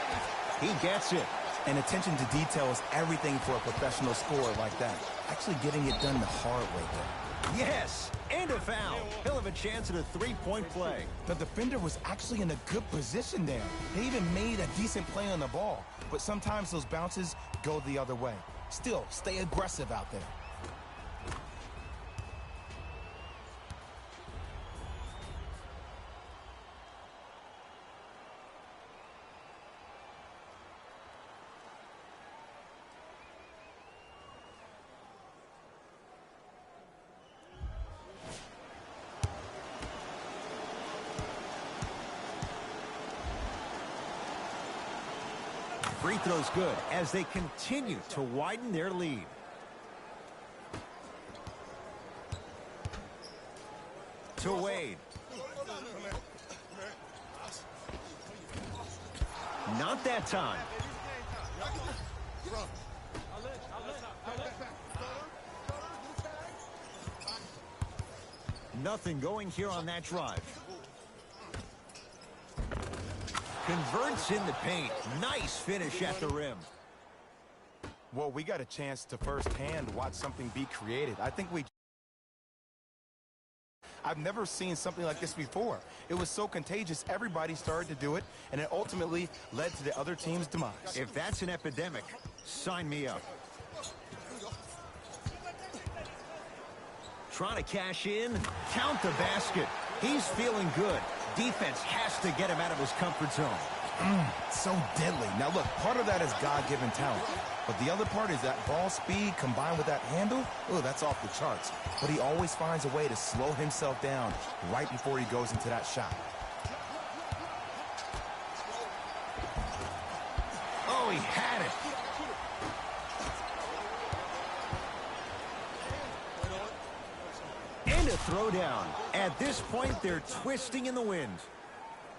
He gets it. And attention to detail is everything for a professional scorer like that. Actually getting it done the hard way there. Yes, and a foul. He'll have a chance at a three-point play. The defender was actually in a good position there. They even made a decent play on the ball. But sometimes those bounces go the other way. Still, stay aggressive out there. Free throw's good as they continue to widen their lead. To Wade. Not that time. Nothing going here on that drive. Converts in the paint. Nice finish at the rim. Well, we got a chance to firsthand watch something be created. I've never seen something like this before. It was so contagious, everybody started to do it, and it ultimately led to the other team's demise. If that's an epidemic, sign me up. Trying to cash in, count the basket. He's feeling good. Defense has to get him out of his comfort zone. So deadly. Now look, part of that is God-given talent. But the other part is that ball speed combined with that handle. Oh, that's off the charts. But he always finds a way to slow himself down right before he goes into that shot. Oh, he had it. throwdown. At this point, they're twisting in the wind.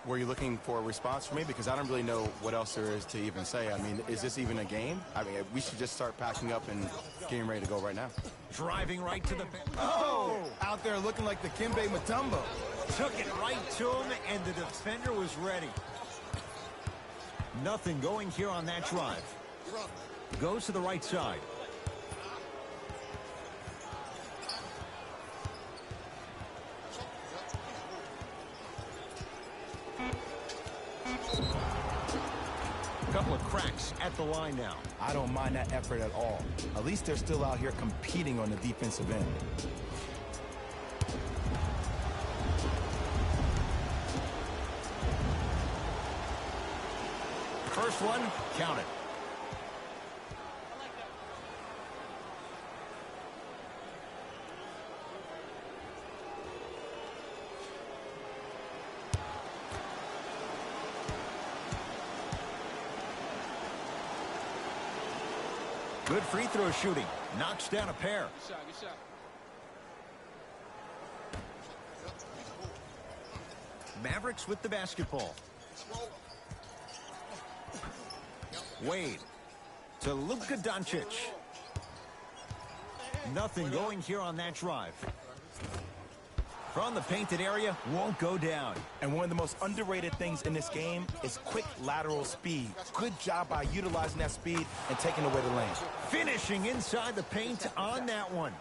Were you looking for a response from me? Because I don't really know what else there is to even say. I mean, is this even a game? I mean, we should just start packing up and getting ready to go right now. Driving right to the... Oh! Out there looking like the Kimbe Mutombo. Took it right to him, and the defender was ready. Nothing going here on that drive. Goes to the right side. Couple of cracks at the line now. I don't mind that effort at all. At least they're still out here competing on the defensive end. First one, count it. Good free throw shooting. Knocks down a pair. Good shot, good shot. Mavericks with the basketball. Wade to Luka Doncic. Nothing going here on that drive. From the painted area, won't go down. And one of the most underrated things in this game is quick lateral speed. Good job by utilizing that speed and taking away the lane. Finishing inside the paint on that one.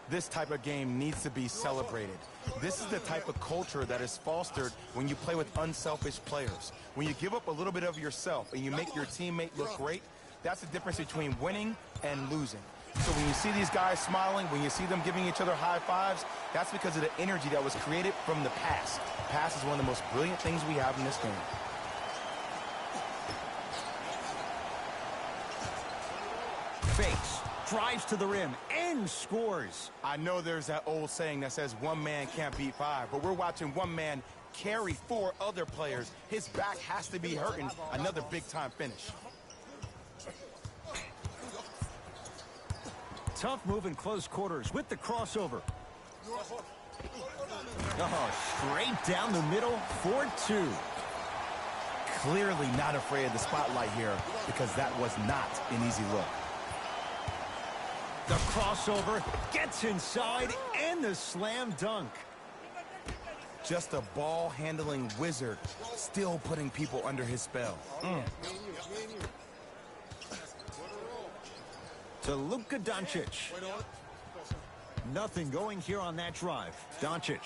This type of game needs to be celebrated. This is the type of culture that is fostered when you play with unselfish players. When you give up a little bit of yourself and you make your teammate look great, that's the difference between winning and losing. So when you see these guys smiling, when you see them giving each other high fives, that's because of the energy that was created from the pass. Pass is one of the most brilliant things we have in this game. Fakes, drives to the rim, and scores. I know there's that old saying that says one man can't beat five, but we're watching one man carry four other players. His back has to be hurting. Another big-time finish. Tough move in close quarters with the crossover. Oh, straight down the middle for two. Clearly not afraid of the spotlight here because that was not an easy look. The crossover gets inside and the slam dunk. Just a ball-handling wizard, still putting people under his spell. To Luka Doncic. Nothing going here on that drive. Doncic.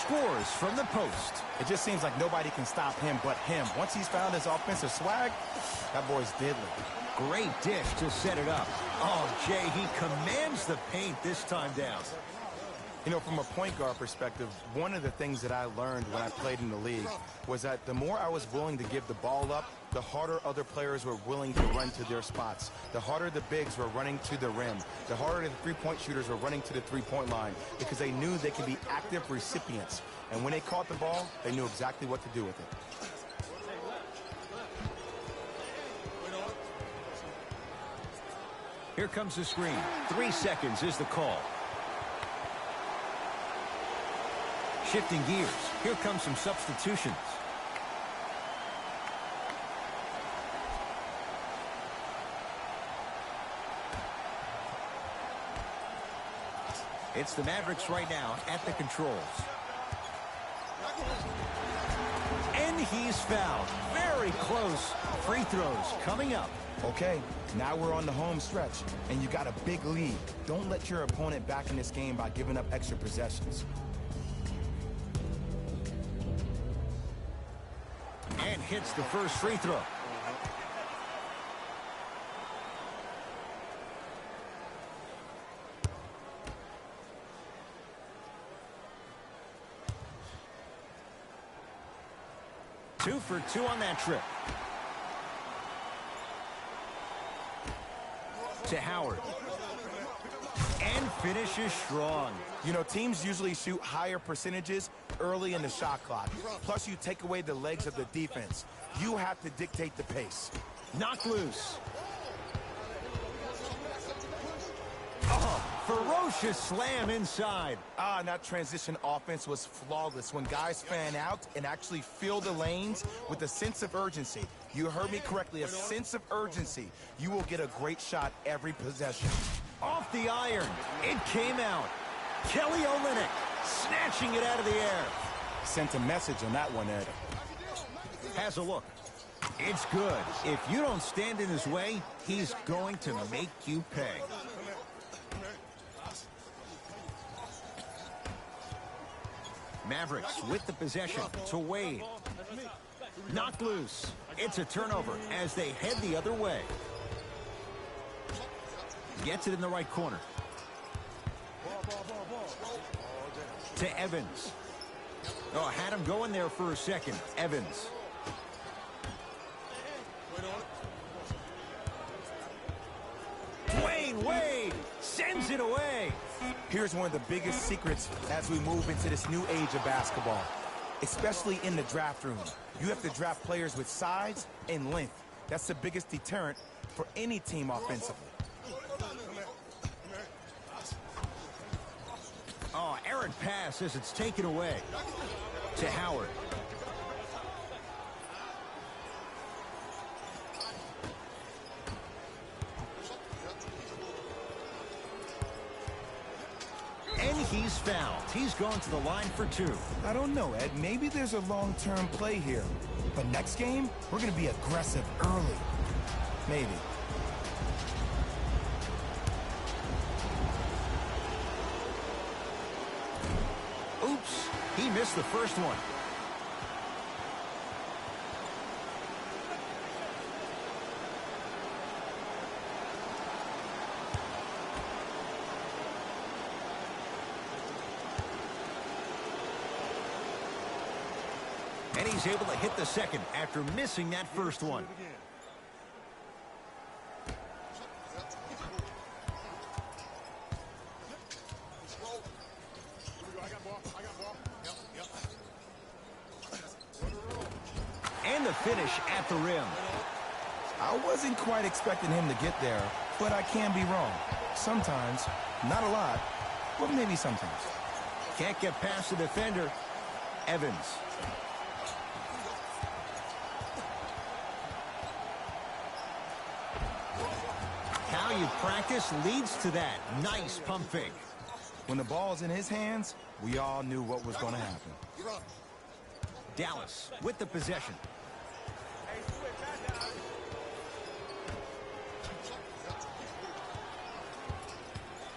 Scores from the post. It just seems like nobody can stop him but him. Once he's found his offensive swag, that boy's deadly. Great dish to set it up. Oh, Jay, he commands the paint this time down. You know, from a point guard perspective, one of the things that I learned when I played in the league was that the more I was willing to give the ball up, the harder other players were willing to run to their spots. The harder the bigs were running to the rim. The harder the three-point shooters were running to the three-point line because they knew they could be active recipients. And when they caught the ball, they knew exactly what to do with it. Here comes the screen. 3 seconds is the call. Shifting gears. Here comes some substitutions. It's the Mavericks right now at the controls. And he's fouled. Very close. Free throws coming up. Okay, now we're on the home stretch, and you got a big lead. Don't let your opponent back in this game by giving up extra possessions. And hits the first free throw. Two for two on that trip. To Howard. And finishes strong. You know, teams usually shoot higher percentages early in the shot clock. Plus, you take away the legs of the defense. You have to dictate the pace. Knocked loose. ferocious slam inside. And that transition offense was flawless when guys fan out and actually fill the lanes with a sense of urgency. You heard me correctly, a sense of urgency. You will get a great shot every possession. Off the iron. It came out. Kelly Olynyk snatching it out of the air. Sent a message on that one, Ed. Has a look. It's good. If you don't stand in his way, he's going to make you pay. Mavericks with the possession to Wade. Knocked loose. It's a turnover as they head the other way. Gets it in the right corner. To Evans. Oh, had him going there for a second. Evans. Dwayne Wade sends it away. Here's one of the biggest secrets as we move into this new age of basketball, especially in the draft room. You have to draft players with size and length. That's the biggest deterrent for any team offensively. Oh, errant pass as it's taken away. To Howard. And he's fouled. He's going to the line for two. I don't know, Ed. Maybe there's a long-term play here. But next game, we're going to be aggressive early. Maybe. Oops, he missed the first one. And he's able to hit the second after missing that first one. And the finish at the rim. I wasn't quite expecting him to get there, but I can be wrong. Sometimes, not a lot, but maybe sometimes. Can't get past the defender. Evans. How you practice leads to that. Nice pump fake. When the ball's in his hands, we all knew what was going to happen. Dallas with the possession.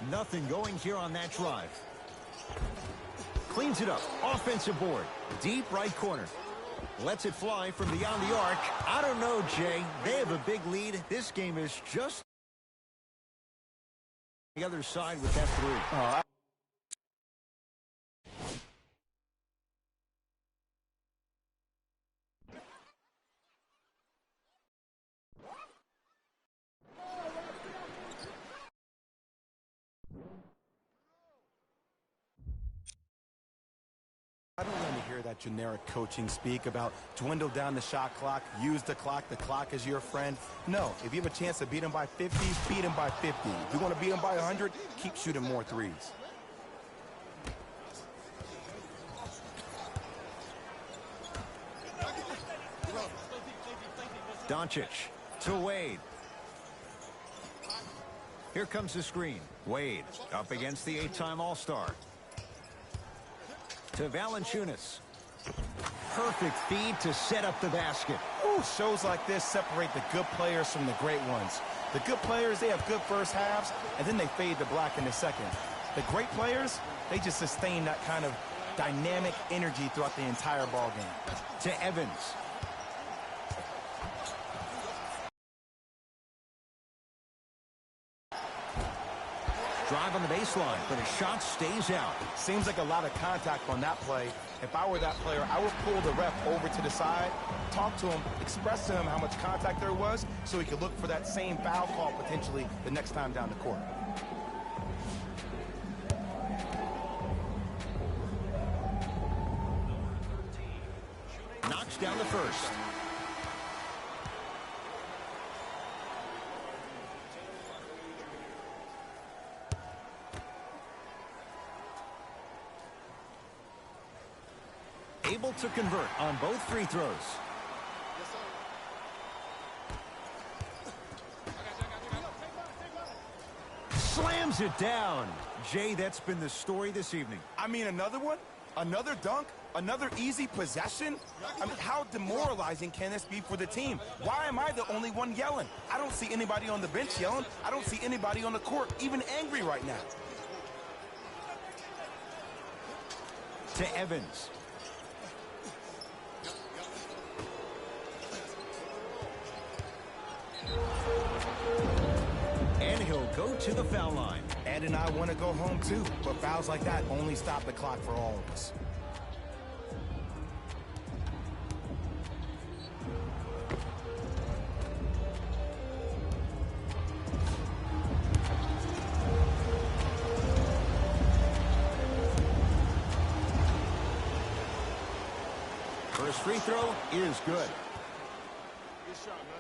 Nothing going here on that drive. Cleans it up. Offensive board. Deep right corner. Lets it fly from beyond the arc. I don't know, Jay. They have a big lead. This game is just the other side with that three. I don't want to hear that generic coaching speak about dwindle down the shot clock, use the clock is your friend. No, if you have a chance to beat him by 50, beat him by 50. If you want to beat him by 100, keep shooting more threes. Doncic to Wade. Here comes the screen. Wade up against the 8-time All-Star. To Valanciunas. Perfect feed to set up the basket. Ooh, shows like this separate the good players from the great ones. The good players, they have good first halves, and then they fade to black in the second. The great players, they just sustain that kind of dynamic energy throughout the entire ball game. To Evans. Drive on the baseline, but his shot stays out. Seems like a lot of contact on that play. If I were that player, I would pull the ref over to the side, talk to him, express to him how much contact there was so he could look for that same foul call potentially the next time down the court. Knocks down the first. able to convert on both free throws. Slams it down. Jay, that's been the story this evening. I mean, another one? Another dunk? Another easy possession? I mean, how demoralizing can this be for the team? Why am I the only one yelling? I don't see anybody on the bench yelling. I don't see anybody on the court even angry right now. To Evans. And he'll go to the foul line. Ed and I want to go home too, but fouls like that only stop the clock for all of us. First free throw is good. Good shot, man.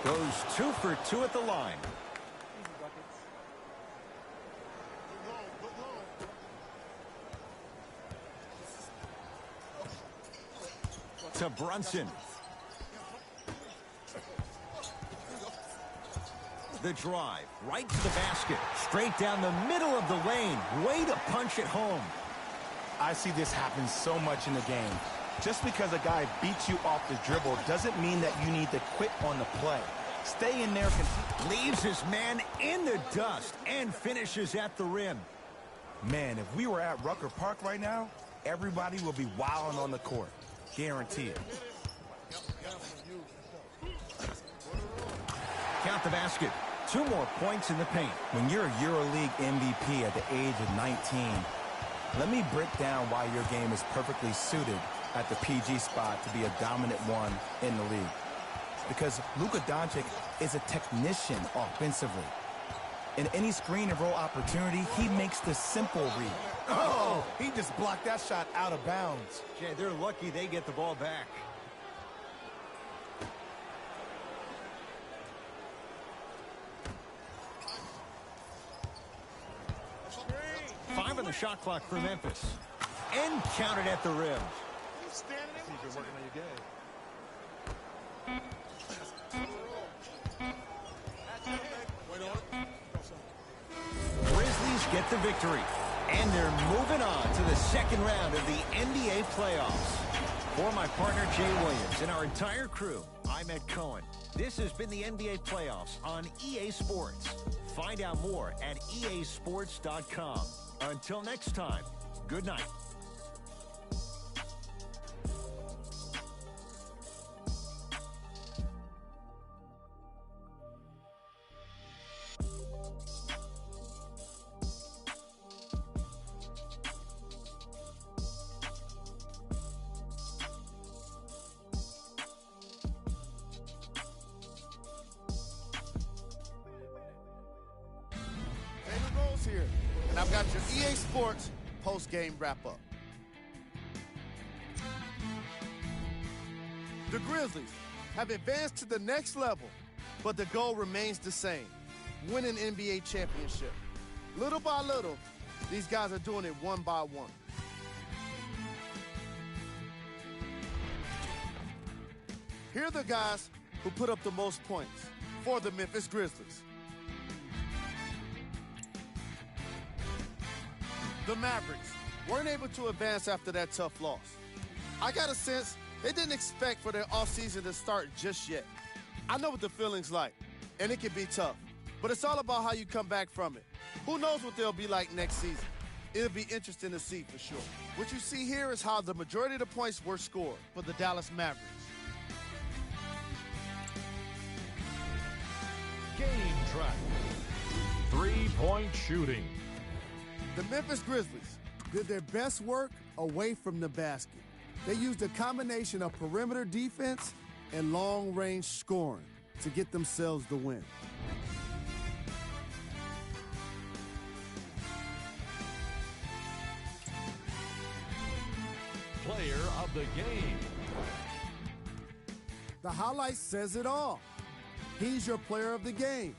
Goes 2 for 2 at the line. Easy buckets. Good long. To Brunson. The drive, right to the basket. Straight down the middle of the lane. Way to punch it home. I see this happen so much in the game. Just because a guy beats you off the dribble doesn't mean that you need to quit on the play. Stay in there. Leaves his man in the dust and finishes at the rim. Man, if we were at Rucker Park right now, everybody would be wilding on the court. Guaranteed. Count the basket. 2 more points in the paint. When you're a EuroLeague MVP at the age of 19, let me break down why your game is perfectly suited at the PG spot to be a dominant one in the league. Because Luka Doncic is a technician offensively. In any screen and roll opportunity, he makes the simple read. Oh, he just blocked that shot out of bounds. Jay, they're lucky they get the ball back. Five on the shot clock for Memphis. And counted at the rim. Standing there. See if you're working on your game. Grizzlies get the victory. And they're moving on to the second round of the NBA playoffs. For my partner, Jay Williams, and our entire crew, I'm Ed Cohen. This has been the NBA playoffs on EA Sports. Find out more at easports.com. Until next time, good night. David Rose here, and I've got your EA Sports post-game wrap-up. The Grizzlies have advanced to the next level, but the goal remains the same: win an NBA championship. Little by little, these guys are doing it one by one. Here are the guys who put up the most points for the Memphis Grizzlies. The Mavericks weren't able to advance after that tough loss. I got a sense they didn't expect for their offseason to start just yet. I know what the feeling's like, and it can be tough, but it's all about how you come back from it. Who knows what they'll be like next season? It'll be interesting to see for sure. What you see here is how the majority of the points were scored for the Dallas Mavericks. Game track. 3-point shooting. The Memphis Grizzlies did their best work away from the basket. They used a combination of perimeter defense and long-range scoring to get themselves the win. Player of the game. The highlight says it all. He's your player of the game.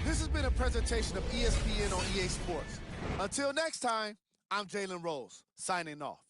This has been a presentation of ESPN on EA Sports. Until next time, I'm Jalen Rose, signing off.